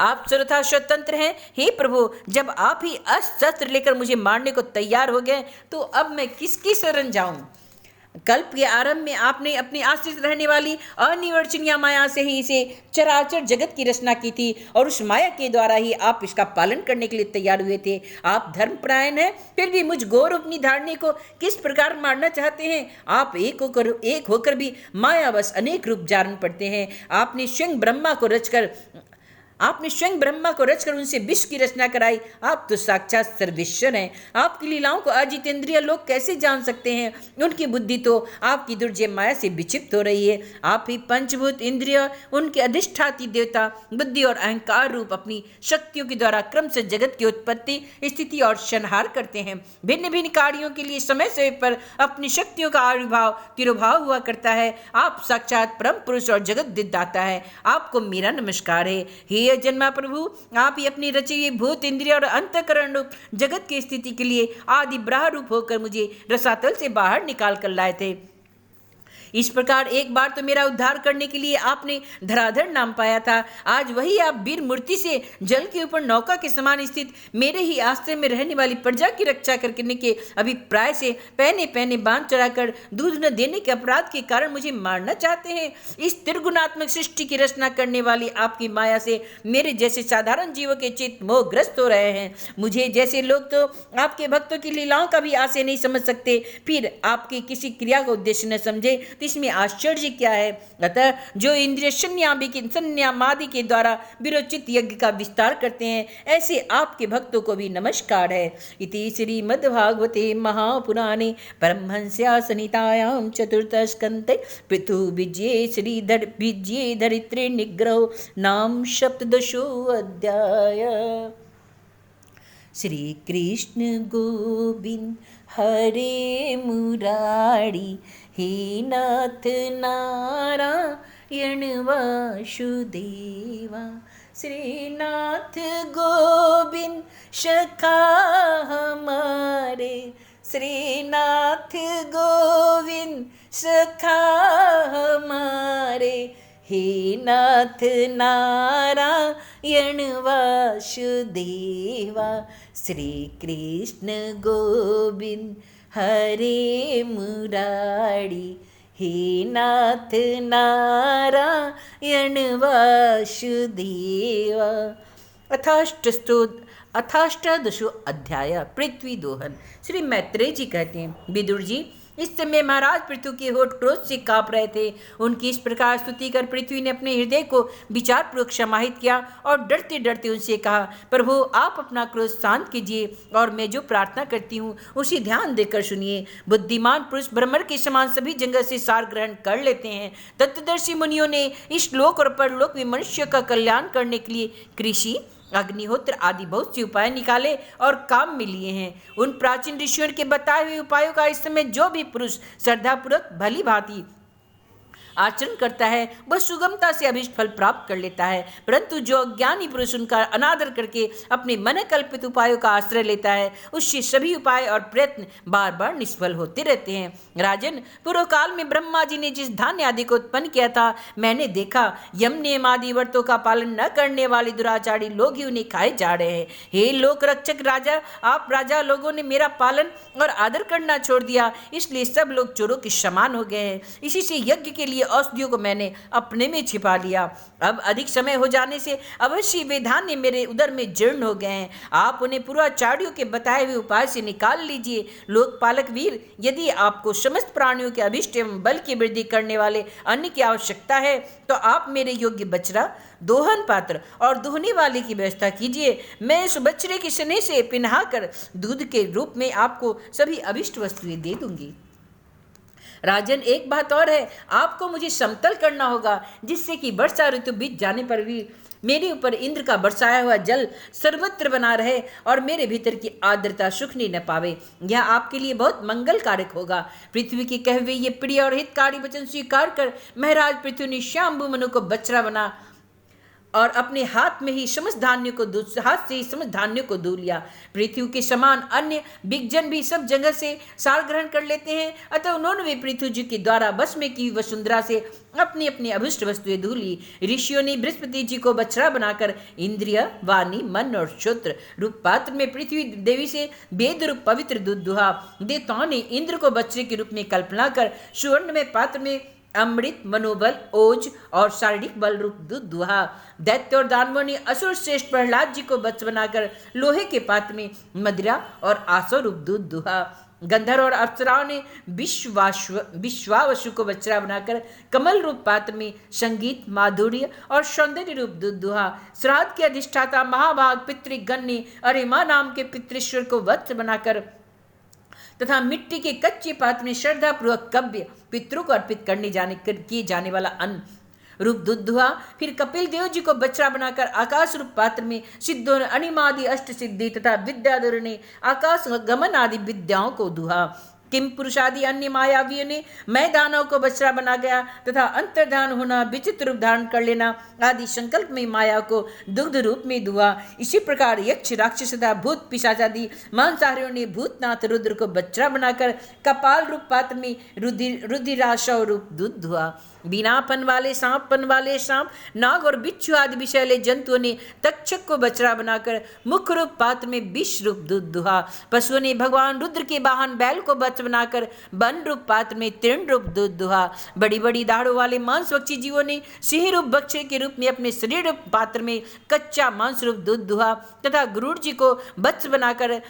आप सर्वथा स्वतंत्र हैं। हे प्रभु, जब आप ही अस्त्र लेकर मुझे मारने को तैयार हो गए तो अब मैं किसकी शरण जाऊं? कल्प के आरंभ में आपने अपनी आश्रित रहने वाली अनिवर्चनीय माया से ही इसे चराचर जगत की रचना की थी और उस माया के द्वारा ही आप इसका पालन करने के लिए तैयार हुए थे। आप धर्मपरायण हैं, फिर भी मुझ गौर अपनी धारणे को किस प्रकार मारना चाहते हैं? आप एक होकर भी मायावश अनेक रूप धारण पड़ते हैं। आपने स्वयं ब्रह्मा को रचकर उनसे विश्व की रचना कराई। आप तो साक्षात सर्वेश्वर हैं। आपकी लीलाओं को अजितेंद्रिय लोग कैसे जान सकते हैं? उनकी बुद्धि तो आपकी दुर्जय माया से विक्षिप्त हो रही है। आप ही पंचभूत इंद्रिय, उनके अधिष्ठाती देवता, बुद्धि और अहंकार रूप अपनी शक्तियों के द्वारा क्रम से जगत की उत्पत्ति, स्थिति और संहार करते हैं। भिन्न भिन्न कार्यों के लिए समय समय पर अपनी शक्तियों का आविर्भाव तिरोभाव हुआ करता है। आप साक्षात परम पुरुष और जगत दिदाता है। आपको मेरा नमस्कार है। हे जन्मा प्रभु, आप ही अपनी रची हुई भूत, इंद्रिय और अंतःकरण रूप जगत की स्थिति के लिए आदि ब्रह्म रूप होकर मुझे रसातल से बाहर निकाल कर लाए थे। इस प्रकार एक बार तो मेरा उद्धार करने के लिए आपने धराधर नाम पाया था। आज वही आप वीर मूर्ति से जल के ऊपर नौका के समान स्थित मेरे ही आश्रय में रहने वाली प्रजा की रक्षा करने के अभिप्राय से पहने पहने बांध चढ़ाकर दूध न देने के अपराध के कारण मुझे मारना चाहते हैं। इस त्रिगुणात्मक सृष्टि की रचना करने वाली आपकी माया से मेरे जैसे साधारण जीवों के चित्त मोहग्रस्त हो रहे हैं। मुझे जैसे लोग तो आपके भक्तों की लीलाओं का भी आशय नहीं समझ सकते, फिर आपकी किसी क्रिया का उद्देश्य न समझे तो इसमें आश्चर्य क्या है? अतः जो इंद्रिय संन्यामादि के द्वारा विरोचित यज्ञ का विस्तार करते हैं, ऐसे आपके भक्तों को भी नमस्कार है। इति श्रीमद्भागवते महापुराणे परमहंस्या संहितायां चतुर्थस्कन्धे पृथुविजये श्रीधरित्रे धरित्रे निग्रहो नाम सप्तदशोऽध्याय। श्री कृष्ण गोविंद हरे मुरारी, हे नाथ नारायण वासुदेवा। श्रीनाथ गोविंद सखा हमारे, श्रीनाथ गोविंद सखा हमारे, हे नाथ नारायण वासुदेवा। श्री कृष्ण गोविंद हरे मुरारी, हे नाथ नारायण वासुदेवा। अथाष्टादशो अध्याय पृथ्वी दोहन। श्री मैत्रेय जी कहते हैं, विदुर जी, इस समय महाराज पृथु के होठ क्रोध से कांप रहे थे। उनकी इस प्रकार स्तुति कर पृथ्वी ने अपने हृदय को विचारपूर्वक समाहित किया और डरते डरते उनसे कहा, प्रभु आप अपना क्रोध शांत कीजिए और मैं जो प्रार्थना करती हूँ उसी ध्यान देकर सुनिए। बुद्धिमान पुरुष भ्रमर के समान सभी जगह से सार ग्रहण कर लेते हैं। तत्वदर्शी मुनियों ने इस लोक और परलोक में मनुष्य का कल्याण करने के लिए कृषि, अग्निहोत्र आदि बहुत से उपाय निकाले और काम में लिए हैं। उन प्राचीन ऋषियों के बताए हुए उपायों का इस समय जो भी पुरुष श्रद्धापूर्वक भली भांति आचरण करता है वह सुगमता से अभीष्ट फल प्राप्त कर लेता है, परंतु जो अज्ञानी पुरुष उनका अनादर करके अपने मन कल्पित उपायों का आश्रय लेता है उससे सभी उपाय और प्रयत्न बार बार निष्फल होते रहते हैं। राजन, पूर्व काल में ब्रह्मा जी ने जिस धान्य आदि को उत्पन्न किया था, मैंने देखा यम नियम आदि व्रतों का पालन न करने वाले दुराचारी लोग ही उन्हें खाए जा रहे हैं। हे लोक रक्षक राजा, आप राजा लोगों ने मेरा पालन और आदर करना छोड़ दिया, इसलिए सब लोग चोरों के समान हो गए हैं। इसी से यज्ञ के लिए औषधियों को मैंने अपने में छिपा लिया। अब अधिक समय हो जाने से अवश्य वे धान्य मेरे उदर में जीर्ण हो गए हैं। आप उन्हें पूर्वाचार्यों के बताए हुए उपाय से निकाल लीजिए। लोकपालक वीर, यदि आपको समस्त प्राणियों के अभिष्ट एवं बल की वृद्धि करने वाले अन्न की आवश्यकता है तो आप मेरे योग्य बछड़ा, दोहन पात्र और दोहने वाले की व्यवस्था कीजिए। मैं इस बछड़े के स्नेह से पिन्हाकर दूध के रूप में आपको सभी अभिष्ट वस्तुएं दे दूंगी। राजन, एक बात और है, आपको मुझे समतल करना होगा जिससे कि वर्षा ऋतु बीत जाने पर भी मेरे ऊपर इंद्र का बरसाया हुआ जल सर्वत्र बना रहे और मेरे भीतर की आर्द्रता सूखने न पावे। यह आपके लिए बहुत मंगल कारक होगा। पृथ्वी के कहे हुए ये प्रिय और हितकारी वचन स्वीकार कर महाराज पृथ्वी ने श्याम्बु मनु को बछड़ा बना और अपने हाथ में ही समस्त धान्य को हाथ से ही समस्त धान्य को धो लिया। पृथ्वी के समान अन्य बिगजन भी सब जगह से सार ग्रहण कर लेते हैं, अतः उन्होंने भी पृथ्वी जी के द्वारा बस में की वसुंधरा से अपनी अपनी अभिष्ट वस्तुएं धो ली। ऋषियों ने बृहस्पति जी को बछड़ा बनाकर इंद्रिय, वाणी, मन और श्रोत्र रूप पात्र में पृथ्वी देवी से वेद रूप पवित्र दूध दुहा। देवताओं ने इंद्र को बछड़े के रूप में कल्पना कर सुवर्ण में पात्र में अमृत, मनोबल, ओज और शारीरिक बल रूप दूध दुहा। दैत्य और दानवों ने असुर श्रेष्ठ प्रहलाद जी को बच्च बनाकर लोहे के पात्र में मदिरा और आसो रूप दूध दुहा। गंधर्व और अप्सराओं ने विश्वावसु को बछड़ा बनाकर कमल रूप पात्र में संगीत, माधुर्य और सौंदर्य रूप दूध दुहा। श्राद्ध के अधिष्ठाता महाभाग पितृगण ने अरिमा नाम के पितृश्वर को वत्स बनाकर तथा मिट्टी के कच्चे पात्र में श्रद्धा पूर्वक कव्य पितरों को अर्पित किए जाने वाला अन्न रूप दूध दुहा। फिर कपिल देव जी को बछड़ा बनाकर आकाश रूप पात्र में सिद्धों, अनिमादि अष्ट सिद्धि तथा विद्याधर ने आकाश गमन आदि विद्याओं को दुहा। किम पुरुषादि अन्य मायावियों ने मैं दानव को बछड़ा बना गया तथा अंतर्धान होना, विचित्र रूप धारण कर लेना आदि संकल्प में माया को दुग्ध रूप में दुआ। इसी प्रकार यक्ष, राक्षस तथा भूत पिशाचादि मांसाहारियों ने भूतनाथ रुद्र को बछड़ा बनाकर कपाल रूप पात्र में रुधिराशव रूप दूध दुआ। बिनापन वाले सांप, नाग और बिच्छू आदि विषैले जंतुओं ने तक्षक को बछड़ा बनाकर मुख्य रूप पात्र में विष रूप दूध दुहा। पशुओं ने भगवान रुद्र के वाहन बैल को बच्च बनाकर वन रूप पात्र में तृण रूप दूध दुहा। बड़ी बड़ी दाढ़ों वाले मांसभक्षी जीवों ने सिंह रूप बच्चे के रूप में अपने शरीर रूप पात्र में कच्चा मांस रूप दूध दुहा तथा गरुड़ जी को बच्च बनाकर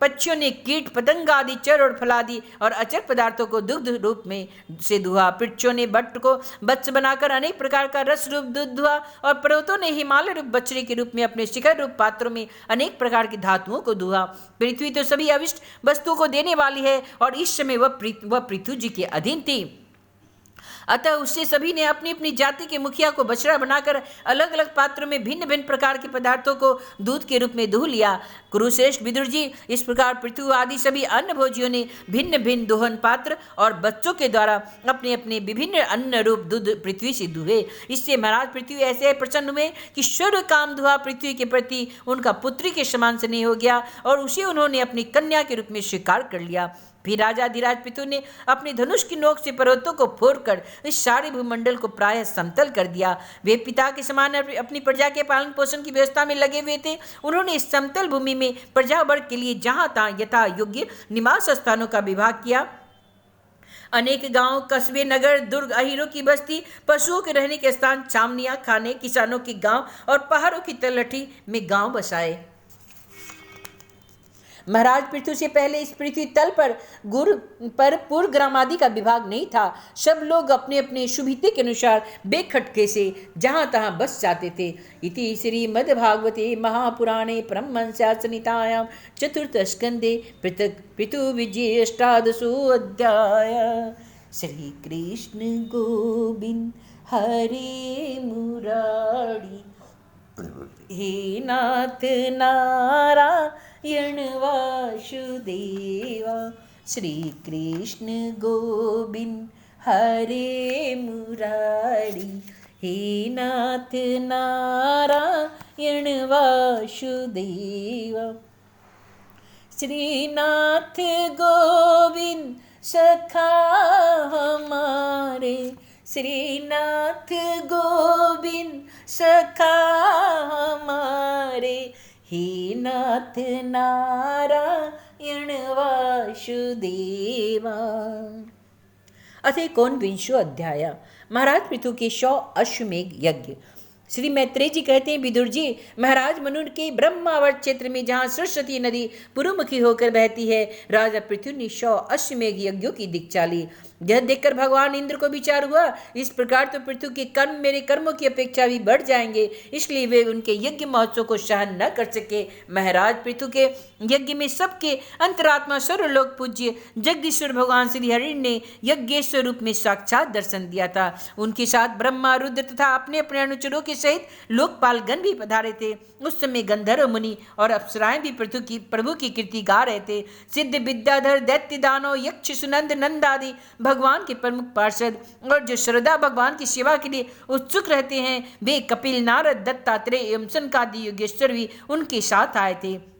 पक्षियों ने कीट, पतंग आदि, चर और फलादि और अचर पदार्थों को दुग्ध रूप में से दुहा। पृच्छों ने बट्ट को बत्स बनाकर अनेक प्रकार का रस रूप दूध दुहा और पर्वतों ने हिमालय रूप बछड़े के रूप में अपने शिखर रूप पात्रों में अनेक प्रकार की धातुओं को दुहा। पृथ्वी तो सभी अविष्ट वस्तुओं को देने वाली है और इस समय वह पृथ्वी जी के अधीन थी, अतः उससे सभी ने अपनी अपनी जाति के मुखिया को बछड़ा बनाकर अलग अलग पात्रों में भिन्न भिन्न प्रकार के पदार्थों को दूध के रूप में दुह लिया। कुरुश्रेष्ठ विदुर जी, इस प्रकार पृथ्वी आदि सभी अन्न भोजियों ने भिन्न भिन्न दोहन पात्र और बच्चों के द्वारा अपने अपने विभिन्न अन्न रूप दूध पृथ्वी से दुहे। इससे महाराज पृथ्वी ऐसे प्रसन्न हुए कि स्वर्ग काम दुहा पृथ्वी के प्रति उनका पुत्री के समान स्नेह हो गया और उसे उन्होंने अपनी कन्या के रूप में स्वीकार कर लिया। फिर राजा धीराज पितु ने अपने धनुष की नोक से पर्वतों को फोड़कर इस सारे भूमंडल को प्रायः समतल कर दिया। वे पिता के समान अपनी प्रजा के पालन पोषण की व्यवस्था में लगे हुए थे। उन्होंने इस समतल भूमि में प्रजा वर्ग के लिए जहाँ तहाँ यथा योग्य निवास स्थानों का विभाग किया। अनेक गांव, कस्बे, नगर, दुर्ग, अहीरों की बस्ती, पशुओं के रहने के स्थान, छावनियां, खाने, किसानों के गांव और पहाड़ों की तलहटी में गांव बसाए। महाराज पृथ्वी से पहले इस पृथ्वी तल पर पूर्व ग्राम आदि का विभाग नहीं था। सब लोग अपने अपने सुविधे के अनुसार बेखटके से जहाँ तहाँ बस जाते थे। इति श्रीमद्भागवते महापुराणे परमहंस्यां संहितायां चतुर्थ स्कंदे पृथु विजय अष्टादशो अध्याय। श्री कृष्ण गोविंद हरे मुरारी, हे नाथ नारायण वासुदेवा। श्री कृष्ण गोविंद हरे मुरारी, हे नाथ नारायण वासुदेव। श्रीनाथ गोविंद सखा हमारे, श्रीनाथ गोविंद सखा हमारे, हे नाथ नारायण वासुदेवा। अथ एकोनविंशो अध्याय। महाराज पृथु के 100 अश्वमेघ यज्ञ। श्री मैत्रेय जी कहते हैं, विदुर जी, महाराज मनु के ब्रह्मावर्त क्षेत्र में जहाँ सरस्वती नदी पूर्वमुखी होकर बहती है, राजा पृथु ने 100 अश्वमेघ यज्ञों की दीक्षा ली। यह देखकर भगवान इंद्र को विचार हुआ, इस प्रकार तो पृथु के कर्म मेरे कर्मों की अपेक्षा भी बढ़ जाएंगे, इसलिए वे उनके यज्ञ महोत्सव को सहन न कर सके। महाराज पृथु के यज्ञ में सबके अंतरात्मा सर्वलोक पूज्य जगदीश्वर भगवान श्री हरि ने यज्ञेश्वर रूप में साक्षात दर्शन दिया था। उनके साथ ब्रह्मा, रुद्र तथा अपने अपने अनुचरों के सहित लोकपाल गण भी पधारे थे। उस समय गंधर्व मुनि और अप्सराएं भी प्रभु की कीर्ति गा रहे थे। सिद्ध विद्याधर, दैत्य, दानव, यक्ष, सुनंद, नंद आदि भगवान के प्रमुख पार्षद और जो श्रद्धा भगवान की सेवा के लिए उत्सुक रहते हैं, वे कपिल, नारद, दत्तात्रेय एवं सनकादि योगेश्वर भी उनके साथ आए थे।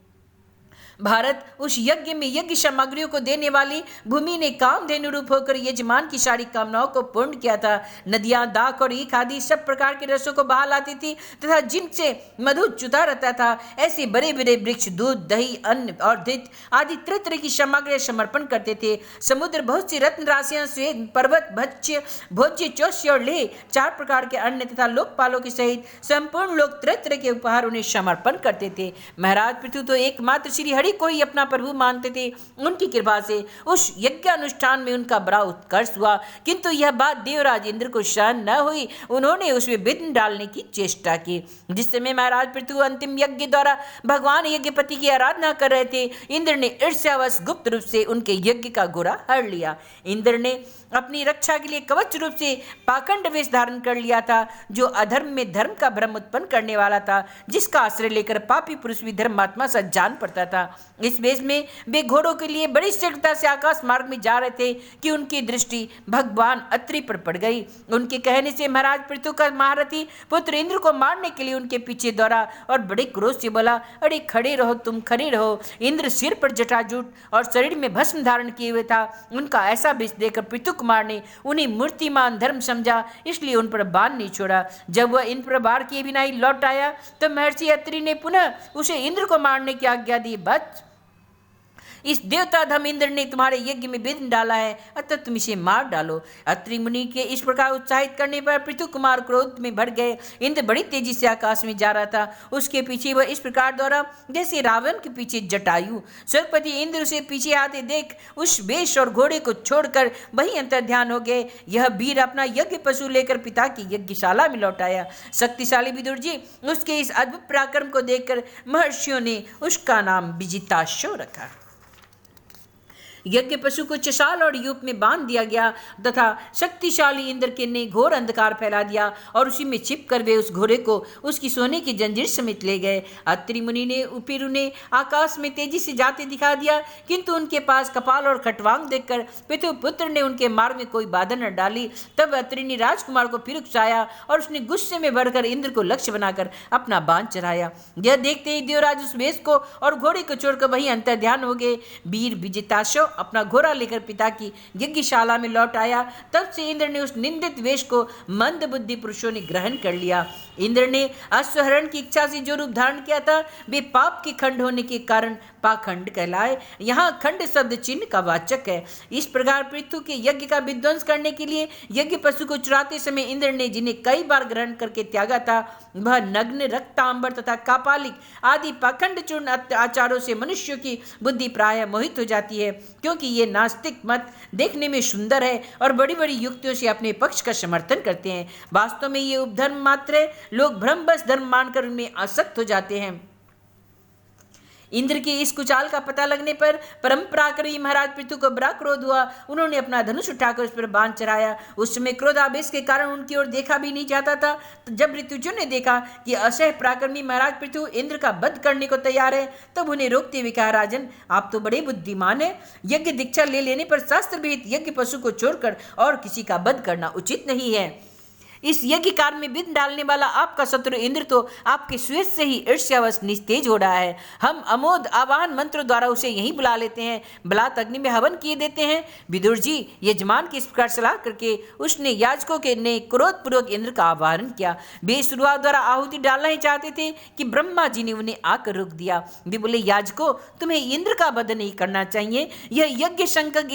भारत उस यज्ञ में यज्ञ सामग्रियों को देने वाली भूमि ने कामधेनु रूप होकर यजमान की सारी कामनाओं को पूर्ण किया था। नदियां, दाख और ईख आदि सब प्रकार के रसों को बहा लाती थी तथा जिनसे मधु चुता रहता था, ऐसे बड़े बड़े वृक्ष दूध, दही, अन्न और घृत आदि तरह तरह की सामग्री समर्पण करते थे। समुद्र बहुत सी रत्न राशियां, श्वेत पर्वत, भक्ष्य, भोज्य, चौष्य और लेह 4 प्रकार के अन्न तथा लोकपालों के सहित संपूर्ण लोग तरह तरह के उपहार उन्हें समर्पण करते थे। महाराज पृथु तो एकमात्र श्री हरि को ही अपना प्रभु मानते थे। उनकी कृपा से उस यज्ञानुष्ठान में उनका बड़ा उत्कर्ष हुआ, किंतु यह बात देवराज इंद्र को सहन न हुई। उन्होंने उसमें विघ्न डालने की चेष्टा की। जिस समय महाराज पृथु अंतिम यज्ञ द्वारा भगवान यज्ञपति की आराधना कर रहे थे, इंद्र ने ईर्ष्यावश गुप्त रूप से उनके यज्ञ का घोड़ा हर लिया। इंद्र ने अपनी रक्षा के लिए कवच रूप से पाखंड वेश धारण कर लिया था, जो अधर्म में धर्म का भ्रम उत्पन्न करने वाला था, जिसका आश्रय लेकर पापी पुरुष भी धर्मात्मा सा जान पड़ता था। इस वेश में वे घोड़ों के लिए बड़ी शीघ्रता से आकाश मार्ग में जा रहे थे कि उनकी दृष्टि भगवान अत्रि पर पड़ गई। उनके कहने से महाराज पृथु का महारथी पुत्र इंद्र को मारने के लिए उनके पीछे दौड़ा और बड़े क्रोध से बोला, अरे खड़े रहो, तुम खड़े रहो। इंद्र सिर पर जटाजूट और शरीर में भस्म धारण किए हुए था। उनका ऐसा वेश देखकर पृथु कुमार ने उन्हें मूर्तिमान धर्म समझा, इसलिए उन पर बाण नहीं छोड़ा। जब वह इन पर बाण किए बिना ही लौट आया, तो महर्षि अत्रि ने पुनः उसे इंद्र को मारने की आज्ञा दी। बस इस देवताधम इंद्र ने तुम्हारे यज्ञ में विघ्न डाला है, अतः तुम इसे मार डालो। अत्रि मुनि के इस प्रकार उत्साहित करने पर पृथु कुमार क्रोध में भर गए। इंद्र बड़ी तेजी से आकाश में जा रहा था। उसके पीछे वह इस प्रकार दौड़ा जैसे रावण के पीछे जटायु। स्वर्गपति इंद्र उसे पीछे आते देख उस वेश और घोड़े को छोड़कर वही अंतर्ध्यान हो गए। यह वीर अपना यज्ञ पशु लेकर पिता की यज्ञशाला में लौट आया। शक्तिशाली विदुर जी, उसके इस अद्भुत पराक्रम को देखकर महर्षियों ने उसका नाम विजिताश्व रखा। यज्ञ पशु को चशाल और यूप में बांध दिया गया तथा शक्तिशाली इंद्र के ने घोर अंधकार फैला दिया और उसी में छिप कर वे उस घोड़े को उसकी सोने की जंजीर समेत ले गए। अत्रि मुनि ने फिर उन्हें आकाश में तेजी से जाते दिखा दिया, किंतु उनके पास कपाल और खटवांग देखकर पृथु पुत्र ने उनके मार्ग में कोई बाधा न डाली। तब अत्रि ने राजकुमार को फिर उकसाया और उसने गुस्से में भरकर इंद्र को लक्ष्य बनाकर अपना बाण चढ़ाया। यह देखते ही देवराज उस वेश को और घोड़े को छोड़कर वही अंतर्ध्यान हो गए। वीर विजिताश्व अपना घोड़ा लेकर पिता की यज्ञशाला में लौट आया। तब से इंद्र ने उस निंदित वेश को मंद बुद्धि पुरुषों ने ग्रहण कर लिया। इंद्र ने अश्वहरण की इच्छा से जो रूप धारण किया था, वे पाप के खंड होने के कारण पाखंड कहलाए। यहाँ खंड शब्द चिन्ह का वाचक है। इस प्रकार पृथु के यज्ञ का विध्वंस करने के लिए यज्ञ पशु को चुराते समय इंद्र ने जिन्हें कई बार ग्रहण करके त्यागा था, वह नग्न, रक्तांबर तथा कापालिक आदि पाखंड चूर्ण आचारों से मनुष्यों की बुद्धि प्रायः मोहित हो जाती है, क्योंकि ये नास्तिक मत देखने में सुंदर है और बड़ी बड़ी युक्तियों से अपने पक्ष का समर्थन करते हैं। वास्तव में ये उपधर्म मात्र है। लोग भ्रमवश धर्म मानकर उनमें आसक्त हो जाते हैं। इंद्र की इस कुचाल का पता लगने पर परम पराक्रमी महाराज पृथु को बड़ा क्रोध हुआ। उन्होंने अपना धनुष उठाकर उस पर बाण चढ़ाया। उस समय क्रोधावेश के कारण उनकी ओर देखा भी नहीं जाता था। तो जब ऋतुजों ने देखा कि असह पराक्रमी महाराज पृथु इंद्र का वध करने को तैयार है, तब उन्हें रोकते हुए कहा, राजन आप तो बड़े बुद्धिमान है। यज्ञ दीक्षा ले लेने पर शास्त्र विहित यज्ञ पशु को छोड़कर और किसी का वध करना उचित नहीं है। इस यज्ञ कार्य में विघ्न डालने वाला आपका शत्रु इंद्र तो आपके स्वेद से ही ईर्ष्यावश निस्तेज हो रहा है। हम अमोद आवाहन मंत्रों द्वारा उसे यहीं बुला लेते हैं, बलात् अग्नि में हवन किए देते हैं। विदुर जी, यजमान की इस प्रकार सलाह करके उसने याजकों के ने क्रोधपूर्वक इंद्र का आवाहन किया। वे शुरुआत द्वारा आहुति डालना ही चाहते थे कि ब्रह्मा जी ने उन्हें आकर रोक दिया। वे बोले, याजकों तुम्हें इंद्र का वध नहीं करना चाहिए। यह यज्ञ शंकर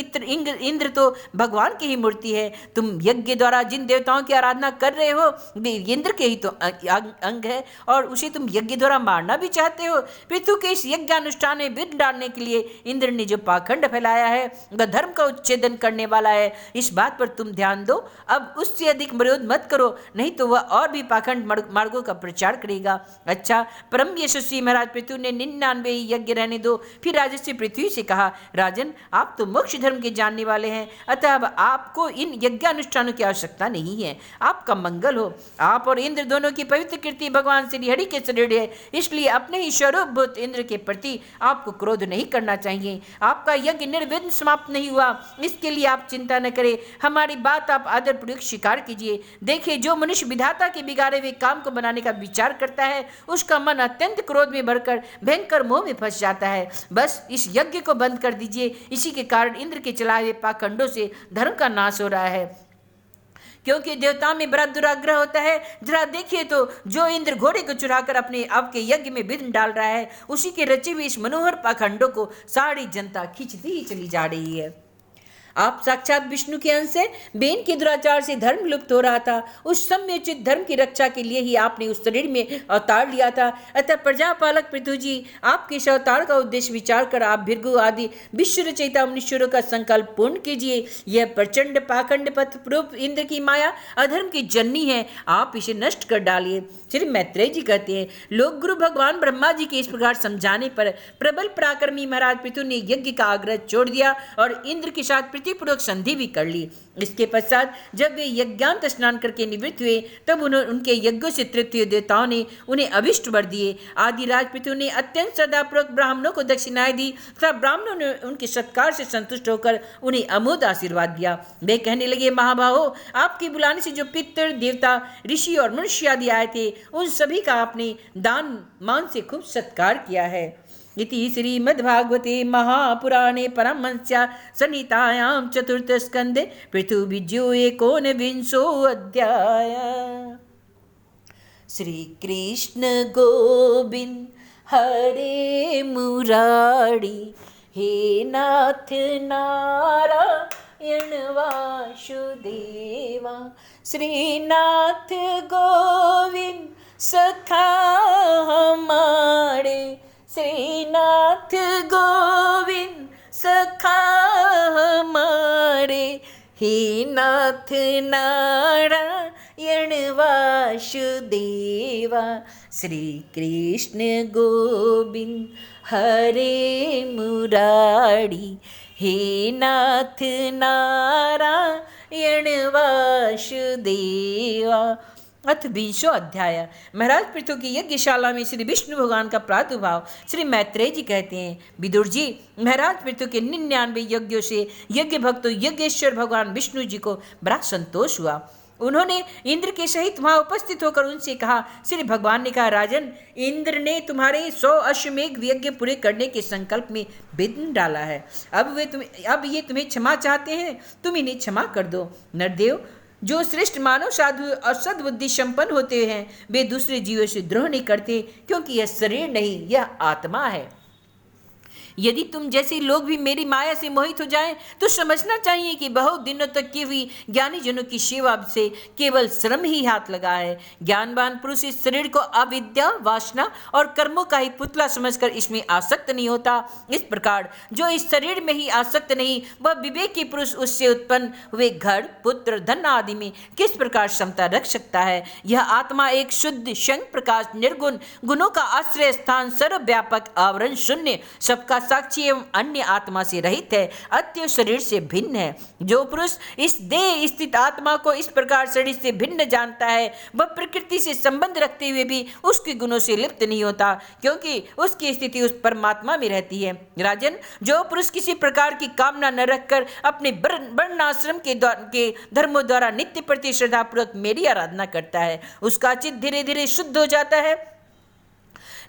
इंद्र तो भगवान की ही मूर्ति है। तुम यज्ञ द्वारा जिन देवताओं की आराधना कर रहे हो वे इंद्र के ही तो अंग है, और उसे तुम यज्ञ द्वारा मारना भी चाहते हो। पृथु के इस यज्ञानुष्ठान में विघ्न डालने के लिए इंद्र ने जो पाखंड फैलाया है वह धर्म का उच्छेदन करने वाला है। इस बात पर तुम ध्यान दो। अब उससे अधिक विरोध मत करो, नहीं तो वह और भी पाखंड मार्गों का प्रचार करेगा। अच्छा, परम यशस्वी महाराज पृथु ने 99 ही यज्ञ रहने दो। फिर राजर्षि पृथ्वी से कहा, राजन आप तो मोक्ष धर्म के जानने वाले हैं, अतः अब आपको इन यज्ञानुष्ठानों की आवश्यकता नहीं है। आपका मंगल हो। आप और इंद्र दोनों की पवित्र कीर्ति भगवान श्री हरि के शरीर है, इसलिए अपने ही स्वरूपभूत इंद्र के प्रति आपको क्रोध नहीं करना चाहिए। आपका यज्ञ निर्विघ्न समाप्त नहीं हुआ, इसके लिए आप चिंता न करें। हमारी बात आप आदरपूर्वक स्वीकार कीजिए। देखिए, जो मनुष्य विधाता के बिगाड़े हुए काम को बनाने का विचार करता है उसका मन अत्यंत क्रोध में भरकर भयंकर मोह में फंस जाता है। बस इस यज्ञ को बंद कर दीजिए। इसी के कारण इंद्र के चलाए हुए पाखंडों से धर्म का नाश हो रहा है, क्योंकि देवताओं में बड़ा दुराग्रह होता है। जरा देखिए तो, जो इंद्र घोड़े को चुराकर अपने आपके यज्ञ में विघ्न डाल रहा है, उसी के रचे हुए इस मनोहर पाखंडों को सारी जनता खींचती ही चली जा रही है। आप साक्षात विष्णु के अंश से बेन के दुराचार से धर्म लुप्त हो रहा था। उस सम्योचित धर्म की रक्षा के लिए ही आपने उस शरीर में अवतार लिया था। अतः प्रजापालक पृथु जी, आपके इस अवतार का उद्देश्य विचार कर आप भृगु आदि विश्व रचयिता मुनीश्वरों का संकल्प पूर्ण कीजिए। यह प्रचंड पाखंड पथ प्रूप इंद्र की माया अधर्म की जननी है, आप इसे नष्ट कर डालिए। श्री मैत्रेय जी कहते हैं, लोक गुरु भगवान ब्रह्मा जी के इस प्रकार समझाने पर प्रबल पराक्रमी महाराज पृथु ने यज्ञ का आग्रह छोड़ दिया और इंद्र के साथ प्रीतिपूर्वक संधि भी कर ली। इसके पश्चात जब वे यज्ञांत स्नान करके निवृत्त हुए, तब उनके यज्ञों से तृप्त हुए देवताओं ने उन्हें अभिष्ट वर दिए। आदिराज पृथु ने अत्यंत श्रद्धापूर्वक ब्राह्मणों को दक्षिणाएं दी तथा ब्राह्मणों ने उनके सत्कार से संतुष्ट होकर उन्हें अमोद आशीर्वाद दिया। वे कहने लगे, महाबाहो, आपके बुलाने से जो पितर देवता ऋषि और मनुष्य आदि आए थे, उन सभी का आपने दान मान से खूब सत्कार किया है। इति श्रीमद्भागवते महापुराणे परमहंस्या संहितायां चतुर्थ स्कंदे पृथुबीजो एकोनविंशो अध्याय। श्री कृष्ण गोविंद हरे मुरारी, हे नाथ नारायण वासुदेवा। श्रीनाथ गोविंद सखा हमारे, श्रीनाथ गोविंद सखा हमारे, हे नाथ नारायण वासुदेवा। श्री कृष्ण गोविंद हरे मुरारी, हे नाथ नारायण वासुदेवा। अथ 20 अध्याय। महाराज पृथु की यज्ञशाला में श्री विष्णु भगवान का प्रादुर्भाव। श्री मैत्रेय जी कहते हैं, विदुर जी, महाराज पृथु के 99 यज्ञों से यज्ञ भक्तों यज्ञेश्वर भगवान विष्णु जी को बड़ा संतोष हुआ। उन्होंने इंद्र के सहित वहां उपस्थित होकर उनसे कहा, श्री भगवान ने कहा, राजन, इंद्र ने तुम्हारे 100 अश्वमेघ यज्ञ पूरे करने के संकल्प में विघ्न डाला है। अब ये तुम्हें क्षमा चाहते हैं, तुम इन्हें क्षमा कर दो। नरदेव, जो श्रेष्ठ मानव साधु और सद्बुद्धि संपन्न होते हैं, वे दूसरे जीवों से द्रोह नहीं करते, क्योंकि यह शरीर नहीं, यह आत्मा है। यदि तुम जैसे लोग भी मेरी माया से मोहित हो जाएं, तो समझना चाहिए कि बहुत दिनों तक की हुई ज्ञानी जनों की सेवा से केवल श्रम ही हाथ लगा है। ज्ञानवान पुरुष इस शरीर को अविद्या, वासना और कर्मों का ही पुतला समझकर इसमें आसक्त नहीं होता। इस प्रकार जो इस शरीर में ही आसक्त नहीं, वह विवेकी पुरुष उससे उत्पन्न हुए घर, पुत्र, धन आदि में किस प्रकार क्षमता रख सकता है। यह आत्मा एक शुद्ध, शंख प्रकाश, निर्गुण, गुणों का आश्रय स्थान, सर्वव्यापक, आवरण शून्य, सबका साक्षी एवं अन्य आत्मा से रहित है, अतएव शरीर से भिन्न है। जो पुरुष इस देह स्थित आत्मा को इस प्रकार शरीर से भिन्न जानता है, वह प्रकृति से संबंध रखते हुए भी उसके गुणों से लिप्त नहीं होता, क्योंकि उसकी स्थिति उस परमात्मा में रहती है। राजन, जो पुरुष किसी प्रकार की कामना न रखकर अपने वर्णाश्रम के धर्मों द्वारा नित्य प्रति श्रद्धापूर्वक मेरी आराधना करता है, उसका चित्त धीरे धीरे शुद्ध हो जाता है।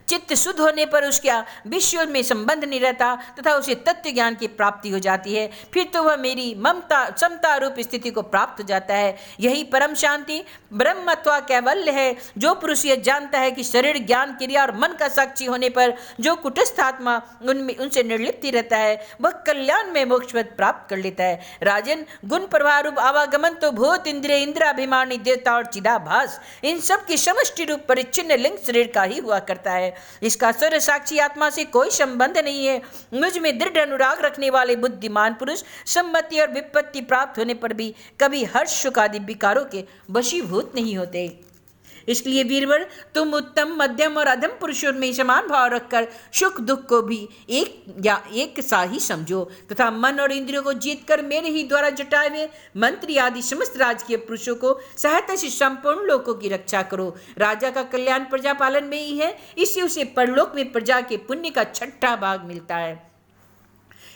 चित्त शुद्ध होने पर उसका विश्व में संबंध नहीं रहता तथा उसे तत्व ज्ञान की प्राप्ति हो जाती है। फिर तो वह मेरी ममता समता रूप स्थिति को प्राप्त हो जाता है। यही परम शांति, ब्रह्म अथवा कैवल्य है। जो पुरुष यह जानता है कि शरीर, ज्ञान, क्रिया और मन का साक्षी होने पर जो कुटस्थ आत्मा उनसे निर्लिप्त रहता है, वह कल्याण में मोक्ष पद प्राप्त कर लेता है। राजन, गुण प्रवाह रूप आवागमन तो भूत, इंद्रिय, इंद्राभिमानी, देवता और चिदाभास, इन सब की समष्टि रूप परिच्छिन्न लिंग शरीर का ही हुआ करता है। इसका सर्व साक्षी आत्मा से कोई संबंध नहीं है। मुझ में दृढ़ अनुराग रखने वाले बुद्धिमान पुरुष सम्मति और विपत्ति प्राप्त होने पर भी कभी हर्ष, सुख आदि विकारों के वशीभूत नहीं होते। इसलिए वीरवर, तुम उत्तम, मध्यम और अधम पुरुषों में समान भाव रखकर सुख दुख को भी एक सा ही समझो तथा मन और इंद्रियों को जीतकर मेरे ही द्वारा जुटाए हुए मंत्री आदि समस्त राजकीय पुरुषों को सहायता से संपूर्ण लोकों की रक्षा करो। राजा का कल्याण प्रजा पालन में ही है, इससे उसे परलोक में प्रजा के पुण्य का 6वां भाग मिलता है।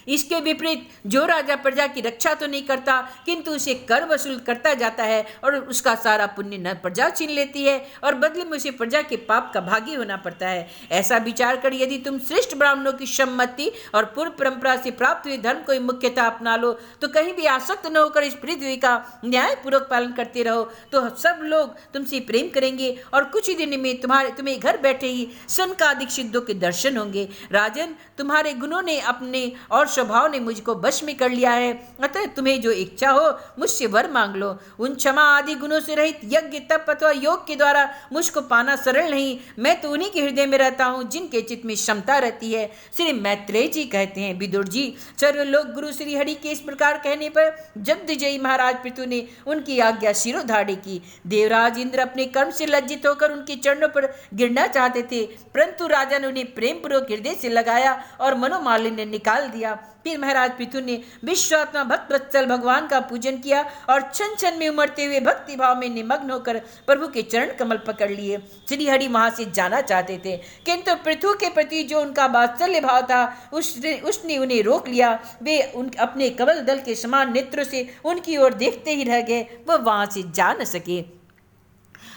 इसके विपरीत जो राजा प्रजा की रक्षा तो नहीं करता, किंतु उसे कर वसूल करता जाता है और उसका सारा पुण्य न प्रजा छीन लेती है और बदले में उसे प्रजा के पाप का भागी होना पड़ता है। ऐसा विचार कर यदि तुम श्रेष्ठ ब्राह्मणों की सम्मति और पूर्व परंपरा से प्राप्त हुए धर्म को मुख्यतः अपना लो, तो कहीं भी आसक्त न होकर इस पृथ्वी का न्यायपूर्वक पालन करते रहो, तो सब लोग तुमसे प्रेम करेंगे और कुछ ही दिन में तुम्हें घर बैठे ही सनकादिक सिद्धों के दर्शन होंगे। राजन, तुम्हारे गुणों ने अपने और स्वभाव ने मुझको वश में कर लिया है, अतः तुम्हें जो इच्छा हो मुझसे वर मांग लो। उन क्षमा आदि गुणों से रहित यज्ञ, तप अथवा योग के द्वारा मुझको पाना सरल नहीं। मैं तो उन्हीं के हृदय में रहता हूँ जिनके चित्त में क्षमता रहती है। श्री मैत्रेय जी कहते हैं, विदुर जी, सर्वलोक गुरु श्री हरि के इस प्रकार कहने पर जगदजयी महाराज पृथु ने उनकी आज्ञा शिरोधार्य की। देवराज इंद्र अपने कर्म से लज्जित होकर उनके चरणों पर गिरना चाहते थे, परंतु राजा ने उन्हें प्रेम पूर्वक हृदय से लगाया और मनोमालिन्य निकाल दिया। फिर महाराज पृथु ने विश्वात्मा भक्त वत्सल भगवान का पूजन किया और क्षण क्षण में उमड़ते हुए भक्ति भाव में निमग्न होकर प्रभु के चरण कमल पकड़ लिए। श्री हरि वहां से जाना चाहते थे, किंतु पृथु के प्रति जो उनका वात्सल्य भाव था उसने उन्हें रोक लिया। वे अपने कमल दल के समान नेत्रों से उनकी ओर देखते ही रह गए, वह वहां से जा न सके।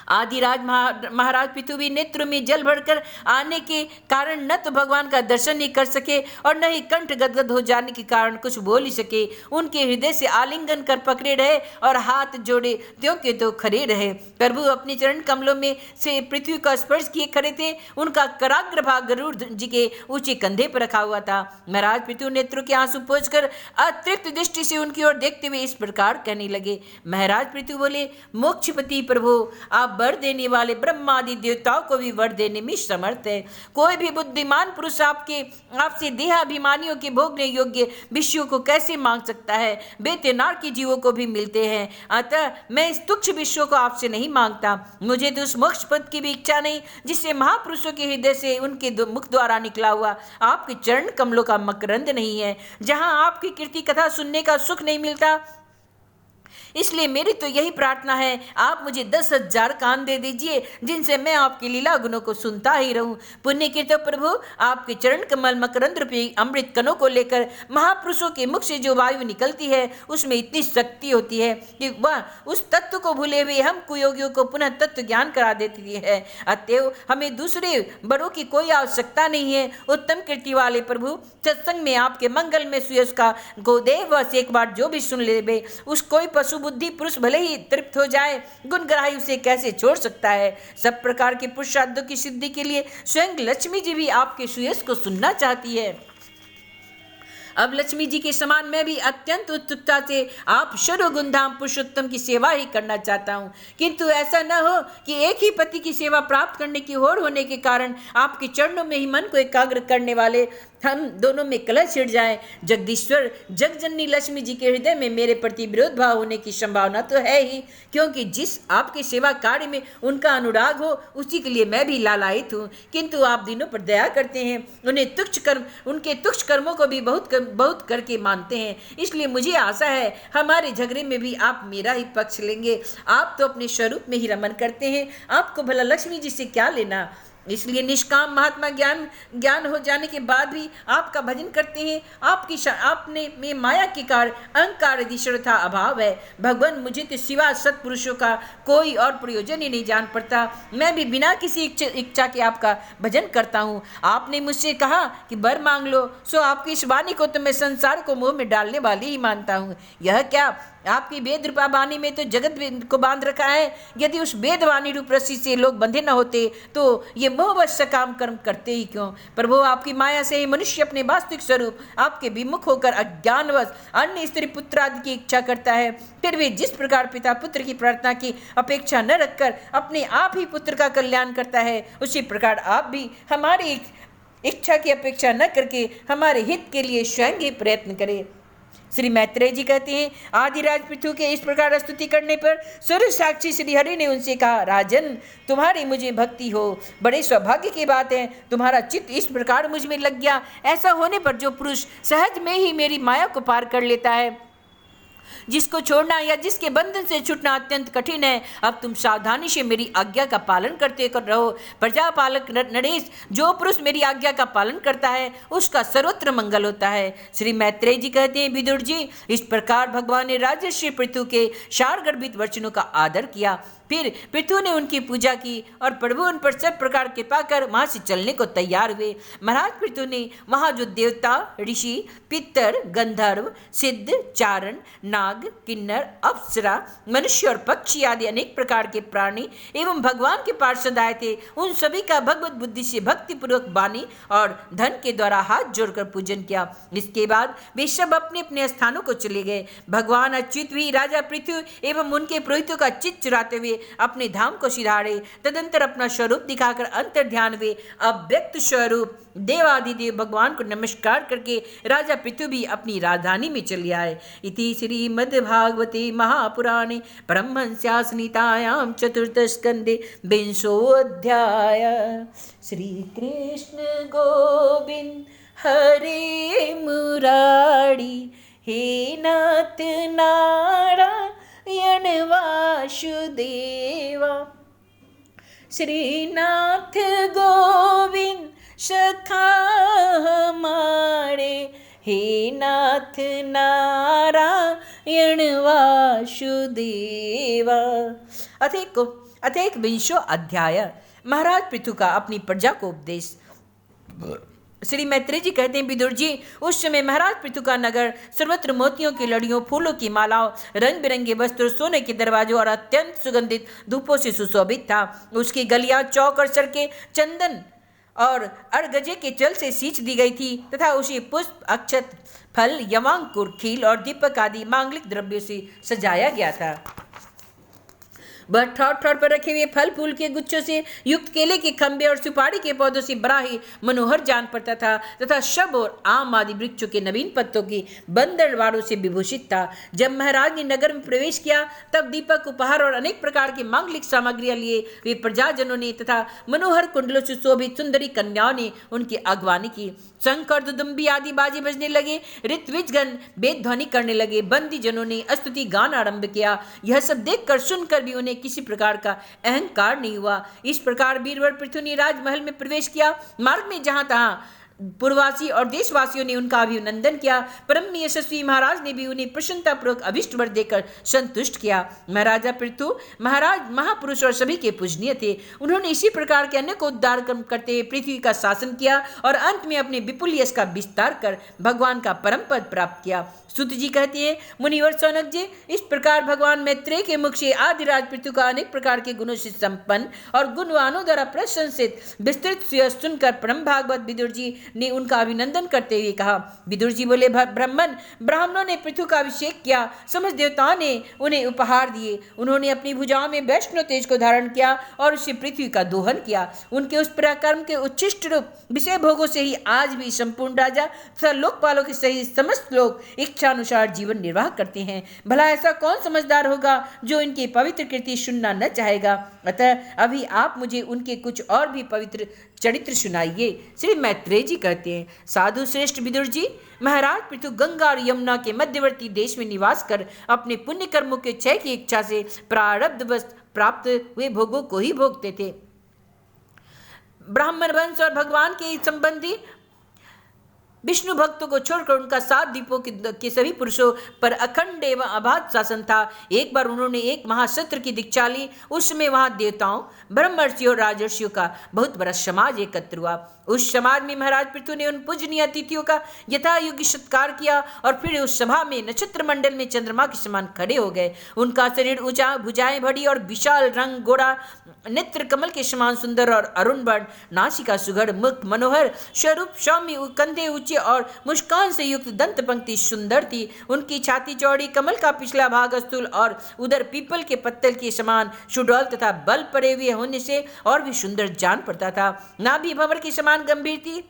आदिराज महाराज पृथु भी नेत्रों में जल भरकर आने के कारण न तो भगवान का दर्शन नहीं कर सके और न ही कंठ गदगद हो जाने के कारण कुछ बोल ही सके। उनके हृदय से आलिंगन कर पकड़े रहे और हाथ जोड़े त्यों के तो खड़े रहे। प्रभु अपने चरण कमलों में से पृथ्वी का स्पर्श किए खड़े थे। उनका कराग्र भाग गरुड़ जी के ऊंचे कंधे पर रखा हुआ था। महाराज पृथु नेत्रों के आंसू पोंछकर अतृप्त दृष्टि से उनकी ओर देखते हुए इस प्रकार कहने लगे। महाराज पृथु बोले, मोक्षपति प्रभु, आप वर देने वाले ब्रह्मादि देवताओं को भी वर देने में समर्थ है। कोई भी बुद्धिमान पुरुष आपसे देहाभिमानियों के भोगने योग्य विषयों को कैसे मांग सकता है? बेतेनार के जीवों को भी मिलते हैं, अतः मैं इस तुच्छ विषयों को आपसे नहीं मांगता। मुझे तो उस मोक्ष पद की भी इच्छा नहीं जिससे महापुरुषों के हृदय से उनके मुख द्वारा निकला हुआ आपके चरण कमलों का मकरंद नहीं है, जहां आपकी कीर्ति कथा सुनने का सुख नहीं मिलता। इसलिए मेरी तो यही प्रार्थना है, आप मुझे 10,000 कान दे दीजिए जिनसे मैं आपकी लीला गुणों को सुनता ही रहूं। पुण्य कीर्तो प्रभु, आपके चरण कमल मकरंद रूपी अमृत कणों को लेकर महापुरुषों के मुख से जो वायु निकलती है उसमें इतनी शक्ति होती है कि वह उस तत्व को भूले हुए हम कुयोगियों को पुनः तत्व ज्ञान करा देती है। अतएव हमें दूसरे बड़ों की कोई आवश्यकता नहीं है। उत्तम कीर्ति वाले प्रभु, सत्संग में आपके मंगल में सुयश का गोदेव वश एक बार जो भी सुन ले, उस कोई पशु बुद्धि पुरुष भले ही तृप्त हो जाए, गुणग्राही उसे कैसे छोड़ सकता है? सब प्रकार के पुरुषार्थों की सिद्धि के लिए स्वयं लक्ष्मी जी भी आपके सुयश को सुनना चाहती है। अब लक्ष्मी जी के समान मैं भी अत्यंत उत्सुकता से आप सर्वगुणधाम पुरुषोत्तम की सेवा ही करना चाहता हूँ, किंतु ऐसा न हो कि एक ही पति की सेवा प्राप्त करने की होड़ होने के कारण आपके चरणों में ही मन को एकाग्र करने वाले हम दोनों में कलह छिड़ जाए। जगदीश्वर जगजननी लक्ष्मी जी के हृदय में मेरे प्रति विरोध भाव होने की संभावना तो है ही, क्योंकि जिस आपके सेवा कार्य में उनका अनुराग हो उसी के लिए मैं भी लालायित हूँ, किंतु आप दिनों पर दया करते हैं, उनके तुच्छ कर्मों को भी बहुत करके मानते हैं, इसलिए मुझे आशा है हमारे झगड़े में भी आप मेरा ही पक्ष लेंगे। आप तो अपने स्वरूप में ही रमन करते हैं, आपको भला लक्ष्मी जी से क्या लेना। इसलिए निष्काम महात्मा ज्ञान हो जाने के बाद भी आपका भजन करते हैं। आपने में माया के कारण अहंकार यदि श्रद्धा अभाव है। भगवान, मुझे तो सिवा सत्पुरुषों का कोई और प्रयोजन ही नहीं जान पड़ता। मैं भी बिना किसी इच्छा के आपका भजन करता हूँ। आपने मुझसे कहा कि वर मांग लो, सो आपकी इस वाणी को तो मैं संसार को मुंह में डालने वाली ही मानता हूँ। यह क्या आपकी वेद रूपा वाणी में तो जगत को बांध रखा है। यदि उस वेद वाणी रूप रस्सी से लोग बंधे न होते तो ये मोहवश काम कर्म करते ही क्यों। पर वो आपकी माया से ही मनुष्य अपने वास्तविक स्वरूप आपके विमुख होकर अज्ञानवश अन्य स्त्री पुत्र आदि की इच्छा करता है। फिर भी जिस प्रकार पिता पुत्र की प्रार्थना की अपेक्षा न रखकर अपने आप ही पुत्र का कल्याण करता है, उसी प्रकार आप भी हमारी इच्छा की अपेक्षा न करके हमारे हित के लिए स्वयं ही प्रयत्न करें। श्री मैत्रेय जी कहते हैं, आदिराज पृथु के इस प्रकार स्तुति करने पर सूर्य साक्षी श्री हरि ने उनसे कहा, राजन, तुम्हारी मुझे भक्ति हो, बड़े सौभाग्य की बात है। तुम्हारा चित्त इस प्रकार मुझ में लग गया। ऐसा होने पर जो पुरुष सहज में ही मेरी माया को पार कर लेता है, जिसको छोड़ना या जिसके बंधन से छूटना अत्यंत कठिन है, अब तुम सावधानी से मेरी आज्ञा का पालन करते कर रहो। प्रजापालक नरेश, जो पुरुष मेरी आज्ञा का पालन करता है उसका सर्वत्र मंगल होता है। श्री मैत्रेय जी कहते हैं, विदुर जी, इस प्रकार भगवान ने राजर्षि पृथु के शारगर्भित वचनों का आदर किया। फिर पृथु ने उनकी पूजा की और प्रभु उन पर सब प्रकार कृपा कर वहां से चलने को तैयार हुए। महाराज पृथु ने वहां जो देवता, ऋषि, पितर, गंधर्व, सिद्ध, चारण, नाग, किन्नर, अप्सरा, मनुष्य और पक्षी आदि अनेक प्रकार के प्राणी एवं भगवान के पार्षद आए थे, उन सभी का भगवत बुद्धि से भक्ति पूर्वक वाणी और धन के द्वारा हाथ जोड़कर पूजन किया। इसके बाद वे सब अपने अपने स्थानों को चले गए। भगवान अच्युत भी राजा पृथु एवं उनके पुरोहितों का चित्त चुराते हुए अपने धाम को सिधारे। तदंतर अपना स्वरूप दिखाकर अंतर ध्यान हुए अव्यक्त स्वरूप देवादिदेव भगवान को नमस्कार करके राजा पृथु भी अपनी राजधानी में चले आए। इति श्रीमद्भागवते महापुराणे परमहंस्यासनितायां चतुर्थ स्कंदे 20 अध्याय। श्री कृष्ण गोविंद हरे मुरारी, हे नाथ नारायण वासुदेवा। श्रीनाथ गोविंद सखा हमारे, हे नाथ नारायण वासुदेवा। अथेक 20 अध्याय। महाराज पृथु का अपनी प्रजा को उपदेश। श्री मैत्रेय जी कहते हैं, विदुर जी, उस समय महाराज पृथु का नगर सर्वत्र मोतियों की लड़ियों, फूलों की मालाओं, रंग बिरंगे वस्त्रों, सोने के दरवाजों और अत्यंत सुगंधित धूपों से सुशोभित था। उसकी गलियां, चौक और सड़कें चंदन और अड़गजे के जल से सींच दी गई थी तथा उसे पुष्प, अक्षत, फल, यवांकुर, खील और दीपक आदि मांगलिक द्रव्यों से सजाया गया था। वह ठौर ठौर पर रखे हुए फल फूल के गुच्छों से युक्त केले के खंभे और सुपारी के पौधों से बड़ा ही मनोहर जान पड़ता था तथा शब और आम आदि वृक्षों के नवीन पत्तों की बंदरवारों से विभूषित था। जब महाराज ने नगर में प्रवेश किया तब दीपक, उपहार और अनेक प्रकार की मांगलिक सामग्रियां लिए वे प्रजाजनों ने तथा मनोहर कुंडलों से शोभित सुंदरी कन्याओं ने उनकी अगवानी की। शंख और दुदुम्बी आदि बाजे बजने लगे, ऋत्विजगण वेद ध्वनि करने लगे, बंदी जनों ने स्तुति गान आरंभ किया। यह सब देखकर सुनकर भी उन्हें किसी प्रकार का अहंकार नहीं हुआ। इस प्रकार वीरवर पृथु ने राजमहल में प्रवेश किया। मार्ग में जहां तहां पूर्ववासी और देशवासियों ने उनका अभिनंदन किया। परम यशस्वी महाराज ने भी उन्हें प्रसन्नतापूर्वक अभिष्ट वर देकर संतुष्ट किया। महाराजा पृथु महाराज महापुरुष और सभी के पूजनीय थे। उन्होंने इसी प्रकार के अनेक उद्धार कर्म करते हुए पृथ्वी का शासन किया और अंत में अपने विपुल यश का विस्तार कर भगवान का परम पद प्राप्त किया। सुत जी कहते हैं, मुनिवर सौनक जी, इस प्रकार भगवान मैत्रेय के मुख से आदिराज पृथु का अनेक प्रकार के गुणों से संपन्न और गुणवानों द्वारा प्रशंसित विस्तृत सुयश सुनकर परम भागवत विदुर जी ने उनका अभिनंदन करते हुए कहा। विदुर जी बोले, ब्राह्मणों ने पृथु का अभिषेक किया, समस्त देवताओं ने उन्हें उपहार दिए, उन्होंने अपनी भुजाओं में वैष्णव तेज को धारण किया और उससे पृथ्वी का दोहन किया। उनके उस पराक्रम के उच्छिष्ट रूप विषय भोगों से ही आज भी संपूर्ण राजा तथा लोकपालों के सहित समस्त लोग इच्छानुसार जीवन निर्वाह करते हैं। भला ऐसा कौन समझदार होगा जो इनकी पवित्र कृति सुनना न चाहेगा। अतः अभी आप मुझे उनके कुछ और भी पवित्र चरित्र सुनाइए। श्री मैत्रेय जी कहते हैं, साधु श्रेष्ठ विदुर जी, महाराज पृथु गंगा और यमुना के मध्यवर्ती देश में निवास कर अपने पुण्य कर्मों के क्षय की इच्छा से प्रारब्धवश प्राप्त हुए भोगों को ही भोगते थे। ब्राह्मण वंश और भगवान के संबंधी विष्णु भक्तों को छोड़कर उनका 7 द्वीपों के सभी पुरुषों पर अखंड एवं अबाध शासन था। एक बार उन्होंने एक महासत्र की दीक्षा ली। उस समय वहां देवताओं, ब्रह्मर्षियों और राजर्षियों का बहुत बड़ा समाज एकत्र हुआ। उस समाज में महाराज पृथु ने उन पूजनीय अतिथियों का यथा योग्य सत्कार किया और फिर उस सभा में नक्षत्र मंडल में चंद्रमा के समान खड़े हो गए। उनका शरीर ऊंचा, भुजाएं बड़ी और विशाल, रंग गोरा, नेत्र कमल के समान सुंदर और अरुण वर्ण, नासिका सुघड़, मुख मनोहर, स्वरूप सौम्य, कंधे ऊंचे और मुस्कान से युक्त दंत पंक्ति सुंदर थी। उनकी छाती चौड़ी, कमल का पिछला भाग स्थूल और उधर पीपल के पत्तल के समान सुडौल तथा बल पड़े हुए होने से और भी सुंदर जान पड़ता था। नाभि भंवर के समान गंभीर थी,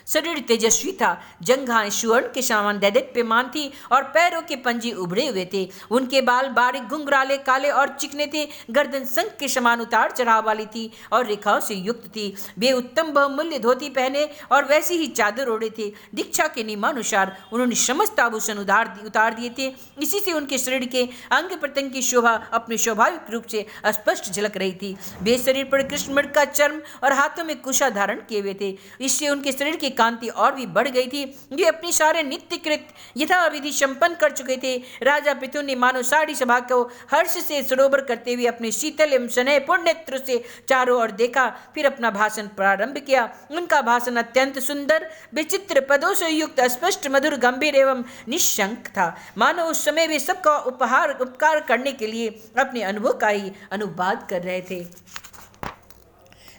शरीर तेजस्वी था, जंघाएं सुवर्ण के समान दैदीप्यमान थी और पैरों के पंजे उभरे हुए थे। उनके बाल बारीक, घुंघराले, काले और चिकने थे। गर्दन शंख के समान उतार चढ़ाव वाली थी और रेखाओं से युक्त थी। वे उत्तम बहुमूल्य धोती पहने और वैसी ही चादर ओढ़े थे। दीक्षा के नियमानुसार उन्होंने समस्त आभूषण उतार दिए थे। इसी से उनके शरीर के अंग प्रत्यंग की शोभा अपने स्वाभाविक रूप से स्पष्ट झलक रही थी। वे शरीर पर कृष्ण मृग का चर्म और हाथों में कुशा धारण किए हुए थे। इससे उनके शरीर की कांति और भी बढ़ गई थी। वे अपनी सारे नित्य कृत यथाविधि संपन्न कर चुके थे। राजा पृथु ने मानो सारी सभा को हर्ष से सरोवर करते हुए अपने शीतल एवं स्नेह पूर्ण नेत्र से चारों ओर देखा, फिर अपना भाषण प्रारंभ किया। उनका भाषण अत्यंत सुंदर, विचित्र पदों से युक्त, स्पष्ट, मधुर, गंभीर एवं निशंक था। मानो उस समय वे सबका उपकार करने के लिए अपने अनुभव का ही अनुवाद कर रहे थे।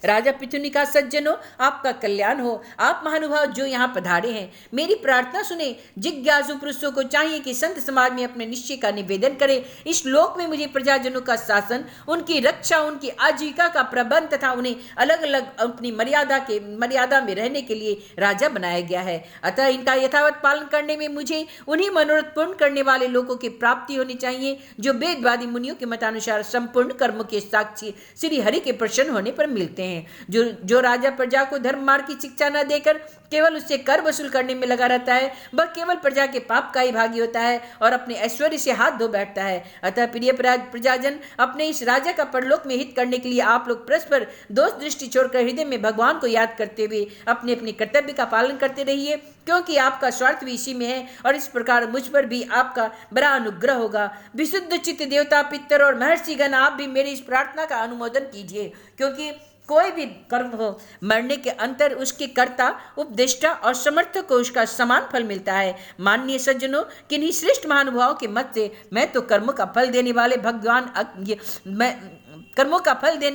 राजा पृथु ने कहा, सज्जनों, आपका कल्याण हो। आप महानुभाव जो यहाँ पधारे हैं, मेरी प्रार्थना सुने। जिज्ञासु पुरुषों को चाहिए कि संत समाज में अपने निश्चय का निवेदन करें। इस लोक में मुझे प्रजाजनों का शासन, उनकी रक्षा, उनकी आजीविका का प्रबंध तथा उन्हें अलग अलग अपनी मर्यादा में रहने के लिए राजा बनाया गया है। अतः इनका यथावत पालन करने में मुझे उन्हीं मनोरथ पूर्ण करने वाले लोगों की प्राप्ति होनी चाहिए जो वेदवादी मुनियों के मतानुसार संपूर्ण कर्मों के साक्षी श्री हरि के प्रसन्न होने पर मिलते हैं। जो राजा प्रजा को धर्म मार्ग की शिक्षा न देकर केवल उससे कर वसूल करने में लगा रहता है, वह केवल प्रजा के पाप का ही भागी होता है और अपने ऐश्वर्य से हाथ धो बैठता है। अतः प्रिय प्रजाजन, अपने इस राजा का परलोक में हित करने के लिए आप लोग परस्पर दोष दृष्टि छोड़कर हृदय में भगवान को याद करते हुए अपने अपने कर्तव्य का पालन करते रहिए, क्योंकि आपका स्वार्थ भी इसी में है और इस प्रकार मुझ पर भी आपका बड़ा अनुग्रह होगा। विशुद्ध चित्त देवता, पितर और महर्षिगण, आप भी मेरी इस प्रार्थना का अनुमोदन कीजिए, क्योंकि कोई भी कर्म हो, मरने के अंतर उसके कर्ता, उपदेष्टा और समर्थक को उसका समान फल मिलता है। माननीय सज्जनों, किन्हीं श्रेष्ठ महानुभावों के मत से मैं तो कर्मों का फल देने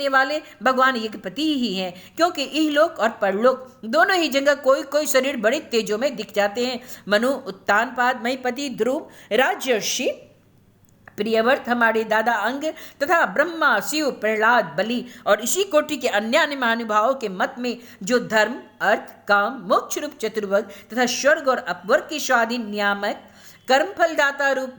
वाले भगवान यज्ञपति ही हैं, क्योंकि इहलोक और परलोक दोनों ही जगह कोई शरीर बड़े तेजों में दिख जाते हैं। मनु, उत्तानपाद, महीपति, ध्रुव, राजर्षि, प्रियव्रत, हमारे दादा अंग तथा ब्रह्मा, शिव, प्रहलाद, बलि और इसी कोटि के अन्य महानुभावों के मत में जो धर्म, अर्थ, काम, मोक्ष रूप चतुर्वर्ग तथा स्वर्ग और अपवर्ग के स्वाधीन नियामक कर्मफलदाता रूप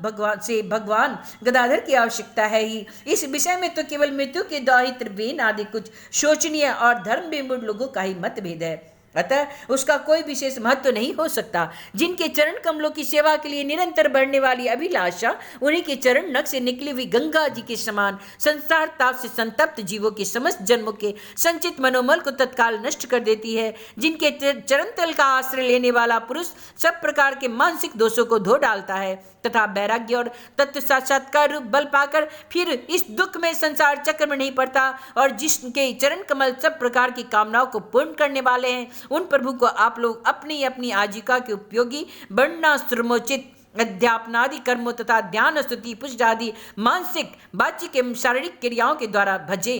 भगवान गदाधर की आवश्यकता है ही। इस विषय में तो केवल मृत्यु के द्वारा त्रिवेण आदि कुछ शोचनीय और धर्म विमूढ़ लोगों का ही मतभेद है। अतः उसका कोई विशेष महत्व नहीं हो सकता। जिनके चरण कमलों की सेवा के लिए निरंतर बढ़ने वाली अभिलाषा उन्हीं के चरण नख से निकली हुई गंगा जी के समान संसार ताप से संतप्त जीवों के समस्त जन्मों के संचित मनोमल को तत्काल नष्ट कर देती है। जिनके चरण तल का आश्रय लेने वाला पुरुष सब प्रकार के मानसिक दोषों को धो डालता है तथा वैराग्य और तत्व साक्षात्कार रूप बल पाकर फिर इस दुख में संसार चक्र में नहीं पड़ता, और जिसके चरण कमल सब प्रकार की कामनाओं को पूर्ण करने वाले हैं, उन प्रभु को आप लोग अपनी अपनी आजीविका के उपयोगी वर्णाश्रमोचित अध्यापनादि कर्मों तथा ध्यान, स्तुति, पुष्ट आदि मानसिक, वाचिक एवं शारीरिक क्रियाओं के द्वारा भजे।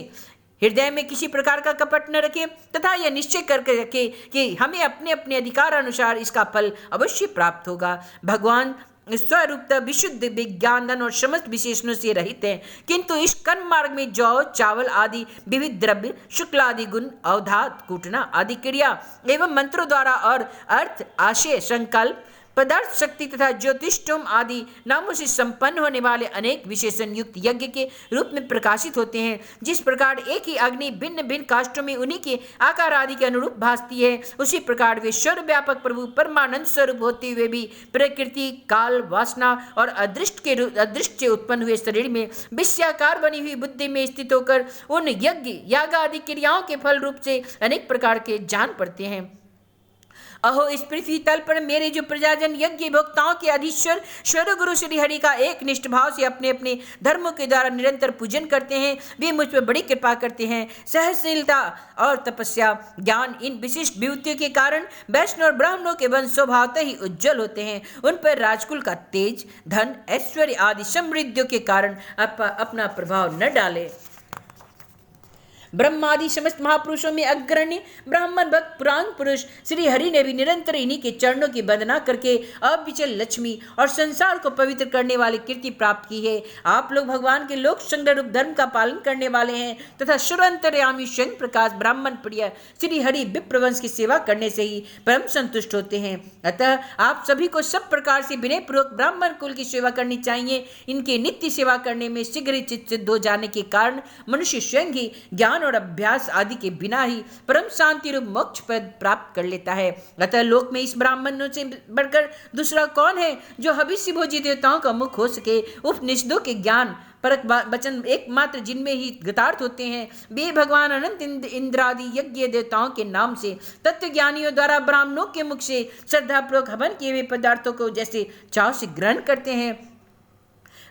हृदय में किसी प्रकार का कपट न रखें तथा यह निश्चय करके रखें कि हमें अपने अपने अधिकार अनुसार इसका फल अवश्य प्राप्त होगा। भगवान स्वरूपतः विशुद्ध विज्ञान धन और समस्त विशेषणों से रहित है, किंतु इस कर्म मार्ग में जौ चावल आदि विविध द्रव्य शुक्ल आदि गुण अवधात कूटना आदि क्रिया एवं मंत्रों द्वारा और अर्थ आशय संकल्प पदार्थ शक्ति तथा ज्योतिषोम आदि नामों से संपन्न होने वाले अनेक विशेषण युक्त यज्ञ के रूप में प्रकाशित होते हैं। जिस प्रकार एक ही अग्नि भिन्न भिन्न काष्ठों में उन्हीं के आकार आदि के अनुरूप भासती है, उसी प्रकार वे सर्वव्यापक प्रभु परमानंद स्वरूप होते हुए भी प्रकृति काल वासना और अदृष्ट से उत्पन्न हुए शरीर में विषयाकार बनी हुई बुद्धि में स्थित होकर उन यज्ञ याग आदि क्रियाओं के फल रूप से अनेक प्रकार के जान पड़ते हैं। अहो इस पृथ्वी तल पर मेरे जो प्रजाजन यज्ञ भोक्ताओं के अधीश्वर स्वर गुरु श्री हरि का एक निष्ठ भाव से अपने अपने धर्मों के द्वारा निरंतर पूजन करते हैं, वे मुझ पर बड़ी कृपा करते हैं। सहनशीलता और तपस्या ज्ञान इन विशिष्ट विभूतियों के कारण वैष्णव और ब्राह्मणों के वंश स्वभावतः ही उज्जवल होते हैं। उन पर राजकुल का तेज धन ऐश्वर्य आदि समृद्धियों के कारण अपना प्रभाव न डाले। ब्रह्मादि समस्त महापुरुषों में अग्रणी ब्राह्मण भक्त पुराण पुरुष श्री हरि ने भी निरंतर इन्हीं के चरणों की वंदना करके अविचल लक्ष्मी और संसार को पवित्र करने वाली कीर्ति प्राप्त की है। आप लोग भगवान के लोक संग्रह रूप धर्म का पालन करने वाले हैं तथा सर्वंतर्यामी स्वयं प्रकाश ब्राह्मण प्रिय श्री हरि विप्रवंश की सेवा करने से ही परम संतुष्ट होते हैं। अतः आप सभी को सब प्रकार से विनय पूर्वक ब्राह्मण कुल की सेवा करनी चाहिए। इनके नित्य सेवा करने में शीघ्र ही चित्त सिद्ध हो जाने के कारण मनुष्य स्वयं ही ज्ञान और अभ्यास आदि के बिना ही परम शांति रूप मोक्ष पद प्राप्त कर लेता है। अतः लोक में इस ब्राह्मणों से बढ़कर दूसरा कौन है जो हविष्य भोजी देवताओं का मुख हो सके। उपनिषदों के ज्ञान परक वचन एकमात्र जिनमें ही गतार्थ होते हैं, वे भगवान अनंत इंद्रादि यज्ञ देवताओं के नाम से तत्व ज्ञानियों द्वारा ब्राह्मणों के मुख से श्रद्धापूर्वक हवन किए हुए पदार्थों को जैसे चाव से ग्रहण करते हैं,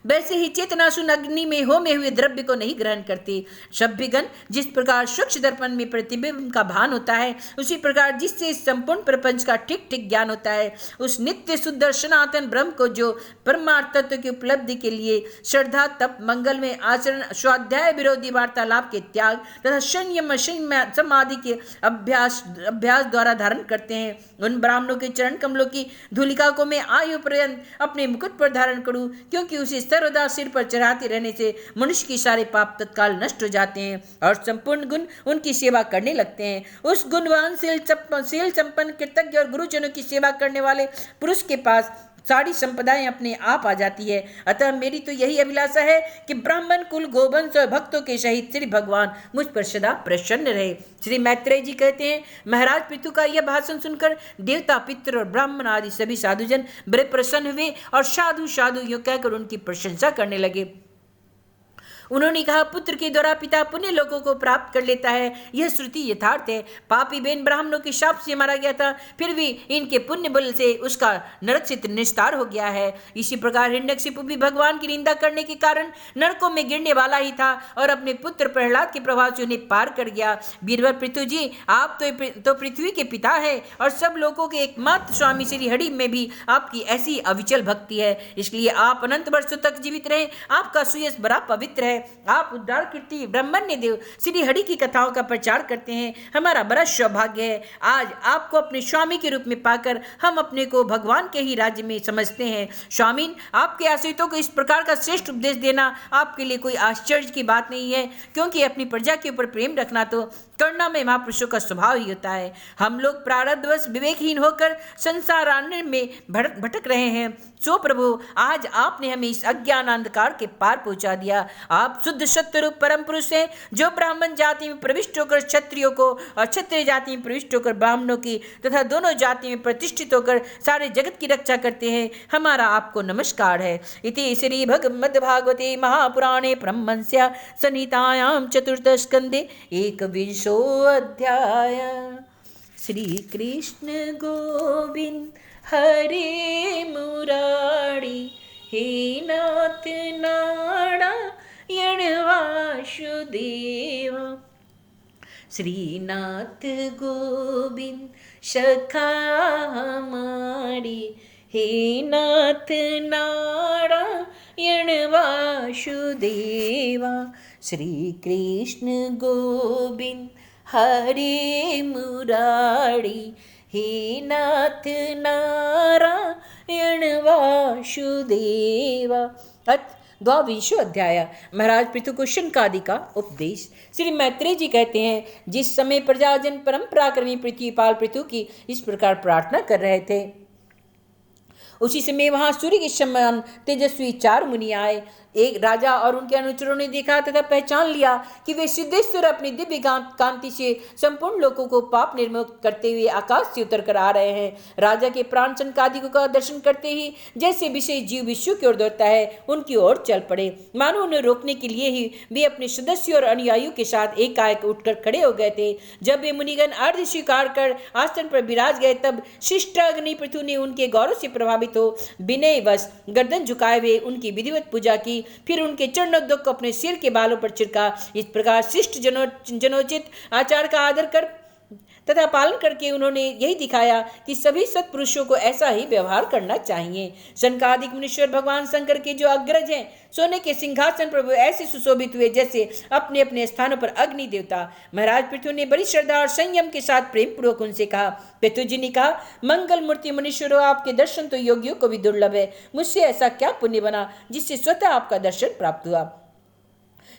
वैसे ही चेतनाशून अग्नि में होमे हुए द्रव्य को नहीं ग्रहण करते। सभ्यगण जिस प्रकार सूक्ष्म दर्पण में प्रतिबिंब का भान होता है, उसी प्रकार जिससे संपूर्ण प्रपंच का ठीक ठीक ज्ञान होता है, उस नित्य शुद्ध सनातन ब्रह्म को जो परमार्थ तत्व की उपलब्धि के लिए श्रद्धा तप मंगल में आचरण स्वाध्याय विरोधी वार्तालाप के त्याग तथा संयम समाधि के अभ्यास द्वारा धारण करते हैं, उन ब्राह्मणों के चरण कमलों की धूलिका को मैं आयु पर्यंत अपने मुकुट पर धारण करूं, क्योंकि उसे सर्वदा सिर पर चढ़ाते रहने से मनुष्य के सारे पाप तत्काल नष्ट हो जाते हैं और संपूर्ण गुण उनकी सेवा करने लगते हैं। उस गुणवान शील संपन्न कृतज्ञ और गुरुजनों की सेवा करने वाले पुरुष के पास सारी संपदाएं अपने आप आ जाती है। अतः मेरी तो यही अभिलाषा है कि ब्राह्मण कुल गोवंश और भक्तों के सहित श्री भगवान मुझ पर सदा प्रसन्न रहे। श्री मैत्रेय जी कहते हैं, महाराज पितु का यह भाषण सुनकर देवता पितृ और ब्राह्मण आदि सभी साधुजन बड़े प्रसन्न हुए और साधु साधु यूं कहकर उनकी प्रशंसा करने लगे। उन्होंने कहा, पुत्र के द्वारा पिता पुण्य लोगों को प्राप्त कर लेता है, यह श्रुति यथार्थ है। पापी बेन ब्राह्मणों के शाप से मारा गया था, फिर भी इनके पुण्य बल से उसका नरक से निस्तार हो गया है। इसी प्रकार हिरण्यकशिपु भी भगवान की निंदा करने के कारण नरकों में गिरने वाला ही था और अपने पुत्र प्रहलाद के प्रभाव से उन्हें पार कर गया। बीरबल पृथु जी, आप तो पृथ्वी के पिता है और सब लोगों के एकमात्र स्वामी श्री हरि में भी आपकी ऐसी अविचल भक्ति है, इसलिए आप अनंत वर्षों तक जीवित रहे। आपका सुयश बड़ा पवित्र है। आप उद्धार कीर्ति ब्रह्मण्य देव श्री हरि की कथाओं का प्रचार करते हैं। हमारा बड़ा सौभाग्य है। आज आपको अपने स्वामी के रूप में पाकर हम अपने को भगवान के ही राज्य में समझते हैं। स्वामीन, आपके आश्रितों को इस प्रकार का श्रेष्ठ उपदेश देना आपके लिए कोई आश्चर्य की बात नहीं है, क्योंकि अपनी प्रजा के ऊपर प्रेम रखना तो करना में महापुरुषों का स्वभाव ही होता है। हम लोग प्रारब्धवश विवेकहीन होकर संसार आने में भटक रहे हैं। सो प्रभु, आज आपने हमें इस अज्ञान अंधकार के पार पहुंचा दिया। आप शुद्ध सत्य रूप परम पुरुष हैं, जो ब्राह्मण जाति में प्रविष्ट होकर क्षत्रियों को और क्षत्रिय जाति में प्रविष्ट होकर ब्राह्मणों की तथा दोनों जाति में प्रतिष्ठित होकर सारे जगत की रक्षा करते हैं। हमारा आपको नमस्कार है। इति श्री भगवद्भागवते महापुराणे ब्रह्मण्य संहितायां चतुर्थ स्कंदे 21 अध्याय। श्री कृष्ण गोविंद हरे मुरारी, हे नाथ नारायण वासुदेव। श्रीनाथ गोविंद सखा हमारी, हे नाथ नारायण नारायण वासुदेवा। श्री कृष्ण गोविंद हरे मुरारी, हे नाथ नारायण वासुदेवा। द्वाविंशो अध्याय। महाराज पृथु को शनकादि का उपदेश। श्री मैत्रेय जी कहते हैं, जिस समय प्रजाजन परंपराक्रमी पृथ्वीपाल पृथु की इस प्रकार प्रार्थना कर रहे थे, उसी समय वहां सूर्य के समान तेजस्वी 4 मुनि आए। एक राजा और उनके अनुचरों ने देखा तथा पहचान लिया कि वे सिद्धेश्वर अपनी दिव्य कांति से संपूर्ण लोगों को पाप निर्मुक्त करते हुए आकाश से उतर कर आ रहे हैं। राजा के प्राण सनकादिकों का दर्शन करते ही जैसे विषय जीव विश्व की ओर दौड़ता है, उनकी ओर चल पड़े। मानो उन्हें रोकने के लिए ही वे अपने सदस्यों और अनुयायियों के साथ एकाएक उठकर खड़े हो गए थे। जब वे मुनिगण अर्घ्य स्वीकार कर आसन पर विराज गए, तब शिष्ट अग्नि पृथु ने उनके गौरव से प्रभावित हो विनयवश गर्दन झुकाए हुए उनकी विधिवत पूजा की। फिर उनके चरणोद्योग को अपने सिर के बालों पर छिड़का। इस प्रकार शिष्ट जनोचित आचार का आदर कर तथा पालन करके उन्होंने यही दिखाया कि सभी सत्पुरुषों को ऐसा ही व्यवहार करना चाहिए। शनकादिक मुनीश्वर भगवान शंकर के जो अग्रज हैं, सोने के सिंहासन पर वे ऐसे सुशोभित हुए जैसे अपने अपने स्थानों पर अग्नि देवता। महाराज पृथु ने बड़ी श्रद्धा और संयम के साथ प्रेम पूर्वक उनसे कहा। पृथु जी ने कहा, मंगल मूर्ति मुनीश्वरों, आपके दर्शन तो योगियों को भी दुर्लभ है। मुझसे ऐसा क्या पुण्य बना जिससे स्वतः आपका दर्शन प्राप्त हुआ?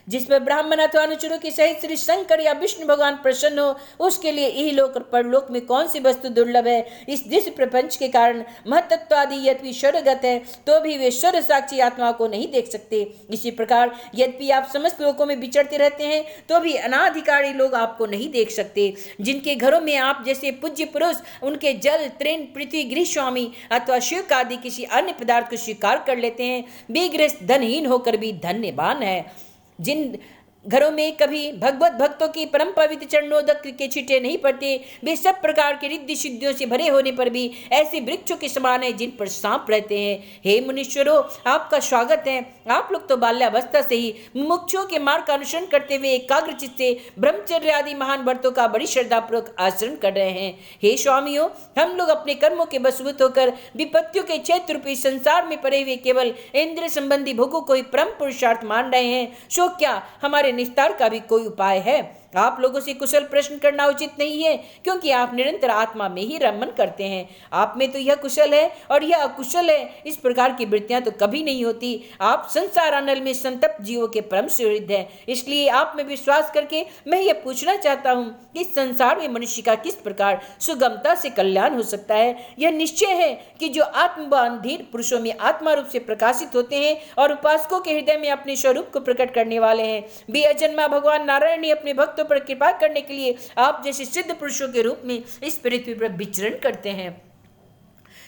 जिसमें ब्राह्मण अथवा अनुचरों के सहित श्री शंकर या विष्णु भगवान प्रसन्न हो, उसके लिए इहलोक और परलोक में कौन सी वस्तु दुर्लभ है? इस दृश्य प्रपंच के कारण महतत्वादि यद्यपि स्वर्गत है, तो भी वे स्वर्ग साक्षी आत्मा को नहीं देख सकते। इसी प्रकार यद्यपि आप समस्त लोकों में विचरते रहते हैं, तो भी अनाधिकारी लोग आपको नहीं देख सकते। जिनके घरों में आप जैसे पूज्य पुरुष उनके जल, तृण, पृथ्वी, गृह स्वामी अथवा शिव आदि किसी अन्य पदार्थ को स्वीकार कर लेते हैं, वे गृहस्थ धनहीन होकर भी धन्यवान है। जिन घरों में कभी भगवत भक्तों की परम पवित्र चरणोदक के छींटे नहीं पड़ते, वे सब प्रकार के रिद्धि सिद्धियों से भरे होने पर भी ऐसे वृक्षों के समान है जिन पर सांप रहते हैं। हे मुनीश्वरों, आपका स्वागत है। आप लोग तो बाल्यावस्था से ही मुमुक्षुओं के मार्ग का अनुसरण करते हुए एकाग्रचित से ब्रह्मचर्य आदि महान व्रतों का बड़ी श्रद्धापूर्वक आचरण कर रहे हैं। हे स्वामियों, हम लोग अपने कर्मों के वशभूत होकर विपत्तियों के क्षेत्र रूपी संसार में पड़े हुए केवल इंद्र संबंधी भोगों को ही परम पुरुषार्थ मान रहे हैं। सो क्या हमारे निस्तार का भी कोई उपाय है? आप लोगों से कुशल प्रश्न करना उचित नहीं है, क्योंकि आप निरंतर आत्मा में ही रमन करते हैं। आप में तो यह कुशल है और यह अकुशल है, इस प्रकार की वृत्तियां तो कभी नहीं होती। आप संसार अनल में संतप्त जीवों के परम सुहृद हैं। इसलिए आप में विश्वास करके मैं यह पूछना चाहता हूँ कि इस संसार में मनुष्य का किस प्रकार सुगमता से कल्याण हो सकता है। यह निश्चय है कि जो आत्मवान धीर पुरुषों में आत्मा रूप से प्रकाशित होते हैं और उपासकों के हृदय में अपने स्वरूप को प्रकट करने वाले हैं, वे अजन्मा भगवान नारायण ने अपने भक्तों पर कृपा करने के लिए आप जैसे सिद्ध पुरुषों के रूप में इस पृथ्वी पर विचरण करते हैं।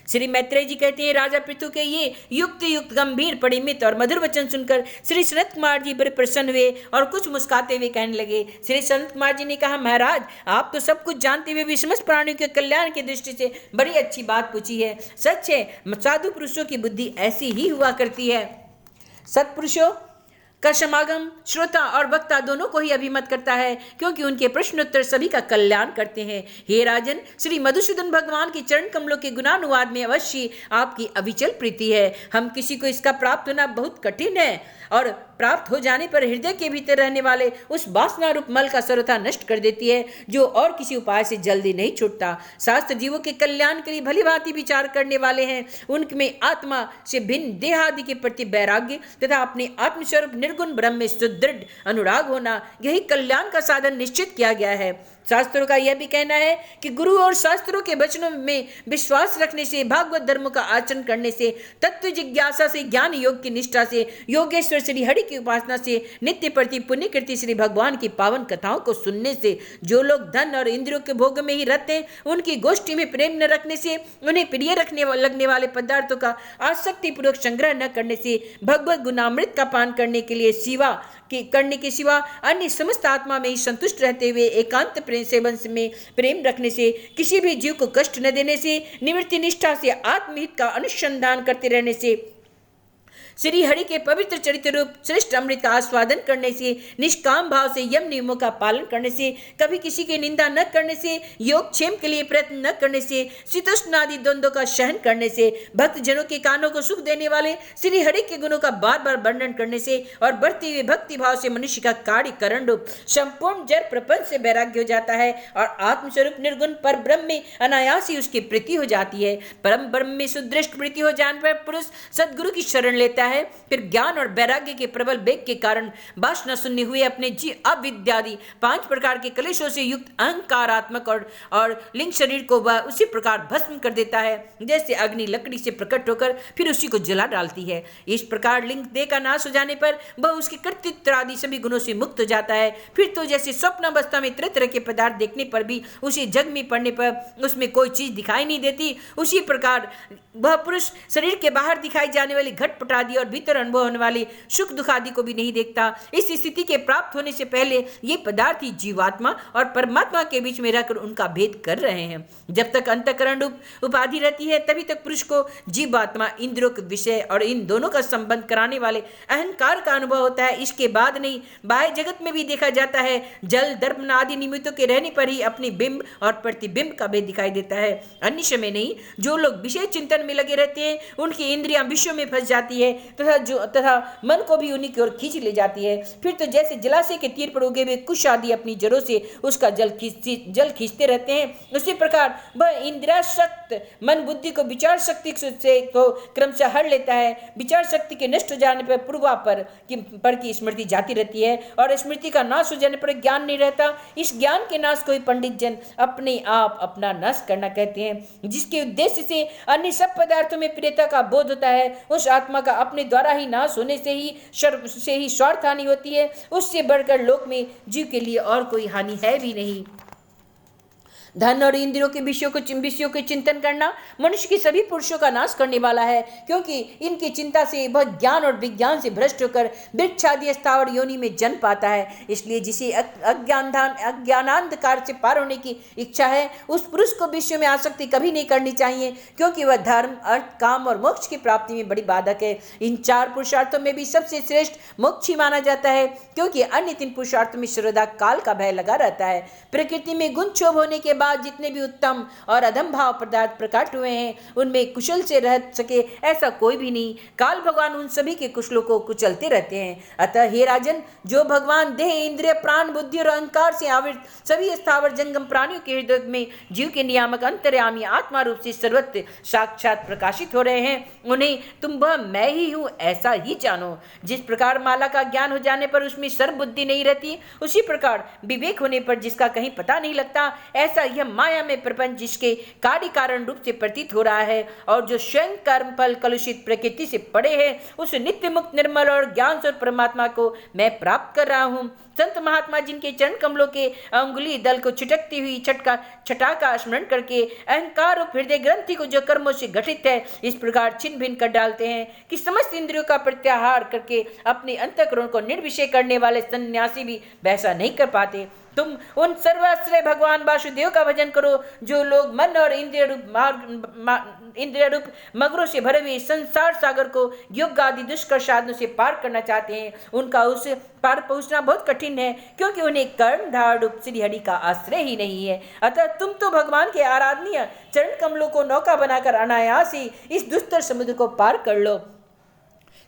श्री मैत्रेय जी कहते हैं, राजा पृथु के ये युक्त गंभीर परिमित और मधुर वचन सुनकर श्री सनत कुमार जी बड़े प्रसन्न हुए और कुछ मुस्कुराते हुए कहने लगे। श्री सनत कुमार जी ने कहा, महाराज, आप तो सब कुछ जानते हुए भी समस्त प्राणियों के कल्याण की दृष्टि से बड़ी अच्छी बात पूछी है। सच है, साधु पुरुषों की बुद्धि ऐसी ही हुआ करती है। सत्पुरुषों का समागम श्रोता और वक्ता दोनों को ही अभिमत करता है, क्योंकि उनके प्रश्नोत्तर सभी का कल्याण करते हैं। हे राजन, श्री मधुसूदन भगवान के चरण कमलों के गुणानुवाद में अवश्य आपकी अविचल प्रीति है। हम किसी को इसका प्राप्त होना बहुत कठिन है और प्राप्त हो जाने पर हृदय के भीतर रहने वाले उस वासना रूप मल का सर्वथा नष्ट कर देती है, जो और किसी उपाय से जल्दी नहीं छूटता। शास्त्र जीवों के कल्याण के लिए भली भांति विचार करने वाले हैं। उनमें आत्मा से भिन्न देहादि के प्रति वैराग्य तथा अपने आत्मस्वरूप निर्गुण ब्रह्म में सुदृढ़ अनुराग होना, यही कल्याण का साधन निश्चित किया गया है। शास्त्रों का यह भी कहना है कि गुरु और शास्त्रों के वचनों में विश्वास रखने से, भागवत धर्म का आचरण करने से, तत्व जिज्ञासा से, ज्ञान योग की निष्ठा से, योगेश्वर श्री हरि की उपासना से, नित्य प्रति पुण्य कृति श्री भगवान की पावन कथाओं को सुनने से, जो लोग धन और इंद्रियों के भोग में ही रहते हैं, उनकी गोष्ठी में प्रेम न रखने से, उन्हें प्रिय लगने वाले पदार्थों का आसक्ति पूर्वक संग्रह न करने से, भगवत गुणामृत का पान करने के सिवा अन्य समस्त आत्मा में ही संतुष्ट रहते हुए एकांत प्रेम सेवन में प्रेम रखने से, किसी भी जीव को कष्ट न देने से, निवृत्ति निष्ठा से आत्महित का अनुसंधान करते रहने से, श्री हरि के पवित्र चरित्र रूप श्रेष्ठ अमृत का आस्वादन करने से, निष्काम भाव से यम नियमों का पालन करने से, कभी किसी की निंदा न करने से, योगक्षेम के लिए प्रयत्न न करने से, शीतोष्ण आदि द्वंद्वों का सहन करने से, भक्त जनों के कानों को सुख देने वाले श्री हरि के गुणों का बार बार वर्णन करने से और बढ़ते हुए भक्ति भाव से मनुष्य का कार्य करण रूप संपूर्ण जड़ प्रपंच से वैराग्य हो जाता है और आत्मस्वरूप निर्गुण पर ब्रह्म में अनायास ही उसकी प्रीति हो जाती है। परम ब्रह्म में सुदृष्ट प्रीति हो जाने पर पुरुष सदगुरु की शरण लेता है। फिर ज्ञान और वैराग्य के प्रबल वेग के कारण वासना शून्य हुए अपने अविद्यादि 5 प्रकार के कलेशों से युक्त अहंकारात्मक और लिंग शरीर को वह उसी प्रकार भस्म कर देता है जैसे अग्नि लकड़ी से प्रकट होकर फिर उसी को जला डालती है। इस प्रकार लिंग देह का नाश हो जाने पर वह उसके कर्तृत्व आदि सभी गुणों से मुक्त हो जाता है। फिर तो जैसे स्वप्न अवस्था में तरह तरह के पदार्थ देखने पर भी उसी जग में पड़ने पर उसमें कोई चीज दिखाई नहीं देती, उसी प्रकार वह पुरुष शरीर के बाहर दिखाई जाने वाली घटपट आदि और भीतर अनुभव होने वाली सुख दुख आदि को भी नहीं देखता। इस स्थिति के प्राप्त होने से पहले ये पदार्थ ही जीवात्मा और परमात्मा के बीच में रहकर उनका भेद कर रहे हैं। जब तक अंतःकरण रूप उपाधि रहती है तभी तक पुरुष को जीवात्मा, इंद्रियों के विषय और इन दोनों का संबंध कराने वाले अहंकार का अनुभव होता है। इसके बाद नहीं, बाह्य जगत में भी देखा जाता है जल दर्पण आदि निमित्तों के रहने पर ही अपनी बिंब और प्रतिबिंब का भेद दिखाई देता है। अन्य समय नहीं। जो लोग विषय चिंतन में लगे रहते हैं उनकी इंद्रियां विषयों में फंस जाती है तथा मन को भी उन्हीं की ओर खींच ले जाती है। फिर तो जैसे जलाशय के तीर पर उगे हुए कुश आदि अपनी जड़ों से उसका जल खींचते रहते हैं, उसी प्रकार वह इंद्रियासक्त मन बुद्धि को विचार शक्ति से को क्रमशः हर लेता है। विचार शक्ति के नष्ट हो जाने पर पूर्वापर की स्मृति जाती रहती है और स्मृति का नाश हो जाने पर ज्ञान नहीं रहता। इस ज्ञान के नाश को ही पंडित जन अपने आप अपना नाश करना कहते हैं। जिसके उद्देश्य से अन्य सब पदार्थों में प्रियता का बोध होता है, उस आत्मा का अपने द्वारा ही नाश होने से ही स्वार्थ हानि होती है। उससे बढ़कर लोक में जीव के लिए और कोई हानि है भी नहीं। धन और इंद्रियों के विषयों के चिंतन करना मनुष्य के सभी पुरुषों का नाश करने वाला है, क्योंकि इनकी चिंता से वह ज्ञान और विज्ञान से भ्रष्ट होकर वृक्षादि स्थावर योनि में जन्म पाता है। इसलिए जिसे अज्ञानांधकार से पार होने की इच्छा है उस पुरुष को विषयों में आसक्ति कभी नहीं करनी चाहिए, क्योंकि वह धर्म, अर्थ, काम और मोक्ष की प्राप्ति में बड़ी बाधक है। इन 4 पुरुषार्थों में भी सबसे श्रेष्ठ मोक्ष ही माना जाता है, क्योंकि अन्य 3 पुरुषार्थों में सर्वदा काल का भय लगा रहता है। प्रकृति में गुण क्षोभ होने के बाद जितने भी उत्तम और अधम भाव पदार्थ प्रकट हुए हैं उनमें कुशल से रह सके ऐसा कोई भी नहीं। काल भगवान उन सभी के कुशलों को कुचलते रहते हैं। अतः हे राजन, जो भगवान देह, इंद्रिय, प्राण, बुद्धि और अहंकार से आवृत सभी स्थावर जंगम प्राणियों के हृदय में जीव के नियामक अंतर्यामी आत्मा रूप से सर्वत्र साक्षात प्रकाशित हो रहे हैं, उन्हें तुम वह मैं ही हूँ ऐसा ही जानो। जिस प्रकार माला का ज्ञान हो जाने पर उसमें सर्व बुद्धि नहीं रहती, उसी प्रकार विवेक होने पर जिसका कहीं पता नहीं लगता, ऐसा यह माया में प्रपंच जिसके कार्य कारण रूप से प्रतीत हो रहा है और जो स्वयं कर्म फल कलुषित प्रकृति से पड़े हैं, उस नित्य मुक्त निर्मल और ज्ञान स्वरूप परमात्मा को मैं प्राप्त कर रहा हूँ। संत महात्मा जिनके चरण कमलों के अंगुली दल को छिटकती हुई छटा का स्मरण करके अहंकार और हृदय ग्रंथि को जो कर्मों से गठित है इस प्रकार छिन्न भिन्न कर डालते हैं कि समस्त इंद्रियों का प्रत्याहार करके अपने अंतःकरण को निर्विषय करने वाले सन्यासी भी वैसा नहीं कर पाते। तुम उन सर्वाश्रय भगवान वासुदेव का भजन करो जो लोग मन और इंद्रिय रूप मगरों से भरे हुए संसार सागर को योग आदि दुष्कर साधनों से पार करना चाहते हैं। उनका उस पार पहुंचना बहुत कठिन है, क्योंकि उन्हें कर्म धार रूप श्री हरि का आश्रय ही नहीं है। अतः तुम तो भगवान के आराधनीय चरण कमलों को नौका बनाकर अनायास ही इस दुस्तर समुद्र को पार कर लो।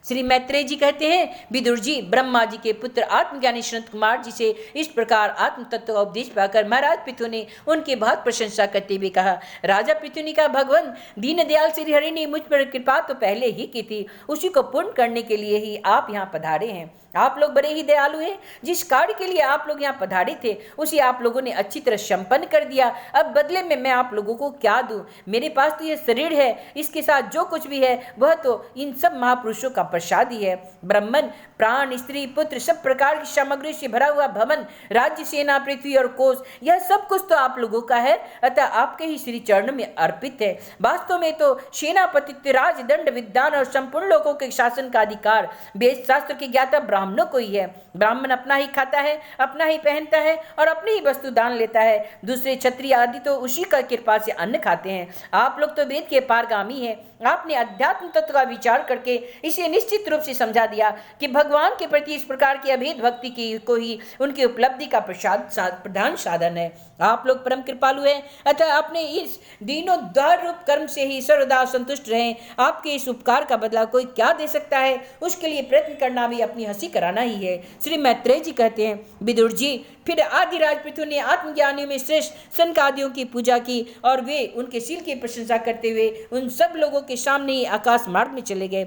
श्री मैत्रेय जी कहते हैं, विदुर जी ब्रह्मा जी के पुत्र आत्मज्ञानी सनत कुमार जी से इस प्रकार आत्म तत्व का उपदेश पाकर महाराज पृथु ने उनकी बहुत प्रशंसा करते हुए कहा, राजा पृथु ने कहा, भगवान दीनदयाल श्री हरि ने मुझ पर कृपा तो पहले ही की थी, उसी को पूर्ण करने के लिए ही आप यहाँ पधारे हैं। आप लोग बड़े ही दयालु हैं। जिस कार्य के लिए आप लोग यहाँ पधारे थे उसे आप लोगों ने अच्छी तरह संपन्न कर दिया। अब बदले में मैं आप लोगों को क्या दूं? मेरे पास तो ये शरीर है, इसके साथ जो कुछ भी है वह तो इन सब महापुरुषों का प्रसाद ही है। ब्राह्मण, प्राण, स्त्री, पुत्र, सब प्रकार की सामग्री से भरा हुआ भवन, राज्य, सेना, पृथ्वी और कोष, यह सब कुछ तो आप लोगों का है, अतः आपके ही श्री चरण में अर्पित है। वास्तव में तो सेनापतित्व, राज, दंड, विद्वान और संपूर्ण लोगों के शासन का अधिकार वेद शास्त्र के ज्ञाता ब्राह्मणों को ही है। ब्राह्मण अपना ही खाता है, अपना ही पहनता है और अपनी ही वस्तु दान लेता है। दूसरे क्षत्रिय आदि तो उसी का कृपा से अन्न खाते हैं। आप लोग तो वेद के पारगामी हैं। आपने अध्यात्म तत्व का विचार करके इसे निश्चित रूप से समझा दिया कि भगवान के प्रति इस प्रकार की अभेद भक्ति की को ही उनकी उपलब्धि का प्रधान साधन है। आप लोग परम कृपालु हैं, अतः अपने इस दीनोद्धार रूप कर्म से ही सर्वदा संतुष्ट रहें। आपके इस उपकार का बदला कोई क्या दे सकता है, उसके लिए प्रयत्न करना भी अपनी हंसी कराना ही है। श्री मैत्रेय जी कहते हैं, विदुर जी, फिर आदिराज पृथु ने आत्मज्ञानियों में श्रेष्ठ सनकादियों की पूजा की और वे उनके शील की प्रशंसा करते हुए उन सब लोगों के सामने ही आकाश मार्ग में चले गए।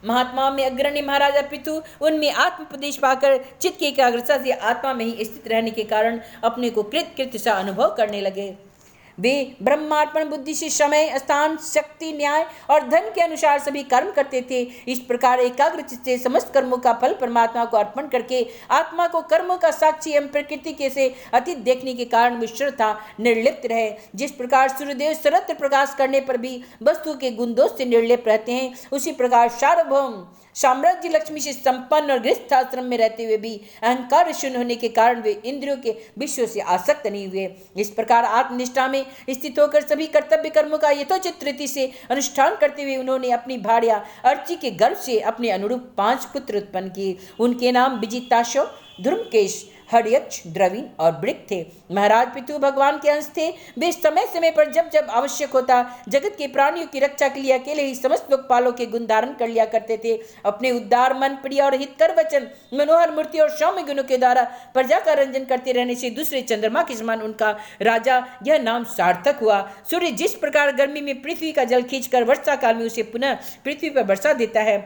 महात्मा में अग्रणी महाराजा पृथु उनमें आत्मोपदेश पाकर चित्त की एकाग्रता से आत्मा में ही स्थित रहने के कारण अपने को कृत सा अनुभव करने लगे। वे ब्रह्मार्पण बुद्धि से समय, स्थान, शक्ति, न्याय और धन के अनुसार सभी कर्म करते थे। इस प्रकार एकाग्र चित्त से समस्त कर्मों का फल परमात्मा को अर्पण करके आत्मा को कर्मों का साक्षी एवं प्रकृति के से अतीत देखने के कारण विश्रता निर्लिप्त रहे। जिस प्रकार सूर्यदेव सर्वत्र प्रकाश करने पर भी वस्तु के गुण दोष से निर्लिप्त रहते हैं, उसी प्रकार सार्वभौम साम्राज्य लक्ष्मी से संपन्न और गृहस्थ आश्रम में रहते हुए भी अहंकार शून्य होने के कारण वे इंद्रियों के विषयों से आसक्त नहीं हुए। इस प्रकार आत्मनिष्ठा में स्थित होकर सभी कर्तव्य कर्मों का यथोचित रीति से अनुष्ठान करते हुए उन्होंने अपनी भार्या अर्ची के गर्भ से अपने अनुरूप 5 पुत्र उत्पन्न किए। उनके नाम विजिताशो, धर्मकेश, हर्यक्ष, द्रविण और वृक थे। महाराज पितु भगवान के अंश थे। वे समय समय पर जब जब आवश्यक होता जगत के प्राणियों की रक्षा के लिए अकेले ही समस्त लोकपालों के गुण धारण कर लिया करते थे। अपने उद्दार मन, प्रिय और हितकर वचन, मनोहर मूर्ति और सौम्य गुणों के द्वारा प्रजा का रंजन करते रहने से दूसरे चंद्रमा के समान उनका राजा यह नाम सार्थक हुआ। सूर्य जिस प्रकार गर्मी में पृथ्वी का जल खींचकर वर्षा काल में उसे पुनः पृथ्वी पर वर्षा देता है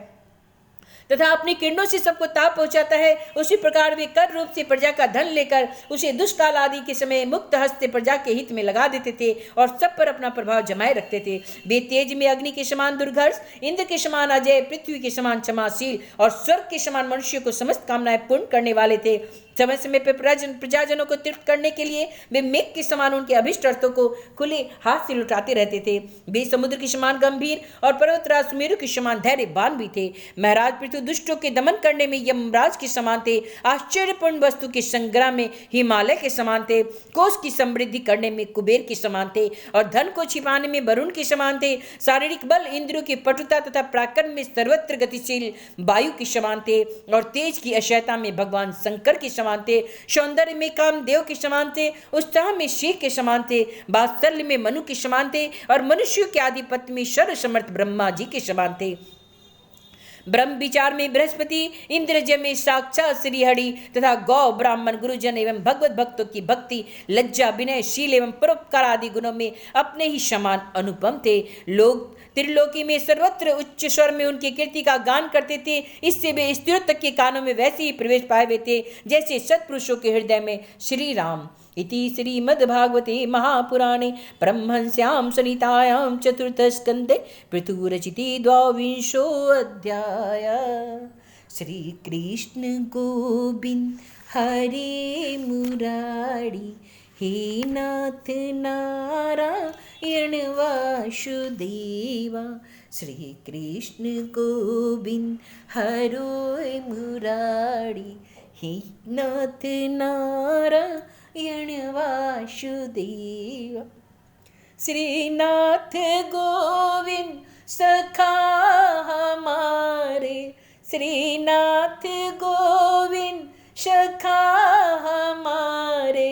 तथा अपनी किरणों से सबको ताप पहुंचाता है, उसी प्रकार वे कर रूप से प्रजा का धन लेकर उसे दुष्काल आदि के समय मुक्त हस्त से प्रजा के हित में लगा देते थे और सब पर अपना प्रभाव जमाए रखते थे। वे तेज में अग्नि के समान दुर्घर्ष, इंद्र के समान अजय, पृथ्वी के समान क्षमाशील और स्वर्ग के समान मनुष्य को समस्त कामनाएं पूर्ण करने वाले थे। समय समय पर प्रजाजनों को तृप्त करने के लिए वे मेघ के समान उनके अभिष्ट अर्थों को खुले हाथ से लुटाते रहते थे। वे समुद्र के समान गंभीर और पर्वतराज सुमेरु के समान धैर्यवान भी थे। महाराज पृथु दुष्टों के दमन करने में यमराज के समान थे। आश्चर्यपूर्ण वस्तु के संग्रह में हिमालय के समान थे। कोष की समृद्धि करने में कुबेर के समान थे और धन को छिपाने में वरुण के समान थे। शारीरिक बल, इंद्रियों की पटुता तथा पराक्रम में सर्वत्र गतिशील वायु के समान थे और तेज की अशयता में भगवान शंकर के समान थे। सौंदर्य में कामदेव के समान थे। उत्साह में शेख के समान थे। वात्सल्य में मनु के समान थे और मनुष्यों के आधिपत्य में सर्वसमर्थ ब्रह्मा जी के समान थे। ब्रह्म विचार में बृहस्पति, इंद्रज में साक्षात श्रीहरि तथा गौ, ब्राह्मण, गुरुजन एवं भगवत भक्तों की भक्ति, लज्जा, विनय, शील एवं परोपकार आदि गुणों में अपने ही समान अनुपम थे। लोग त्रिलोकी में सर्वत्र उच्च स्वर में उनकी कीर्ति का गान करते थे। इससे वे स्त्रियों तक के कानों में वैसे ही प्रवेश पाए हुए थे जैसे सत्पुरुषों के हृदय में श्री राम। इति श्रीमद्भागवते महापुराणे ब्रह्मंस्यां संहितायां चतुर्थस्कन्धे पृथुरचिते द्वाविंशो अध्याय। श्री कृष्ण गोविंद हरे मुरारी, हे नाथ नारायण वासुदेवा। श्री कृष्ण गोविंद हरे मुरारी, हे नाथ नारायण वासुदेवा। श्रीनाथ गोविंद सखा हमारे, श्रीनाथ गोविंद सखा हमारे,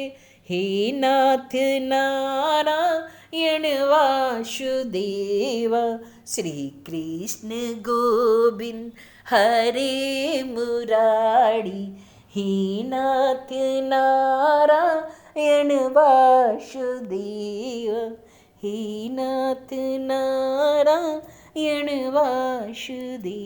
हे नाथ नारायण वासुदेवा। श्री कृष्ण गोविंद हरे मुरारी, हे नाथ नारायण वासुदेवा, हे नाथ नारायण वासुदेवा।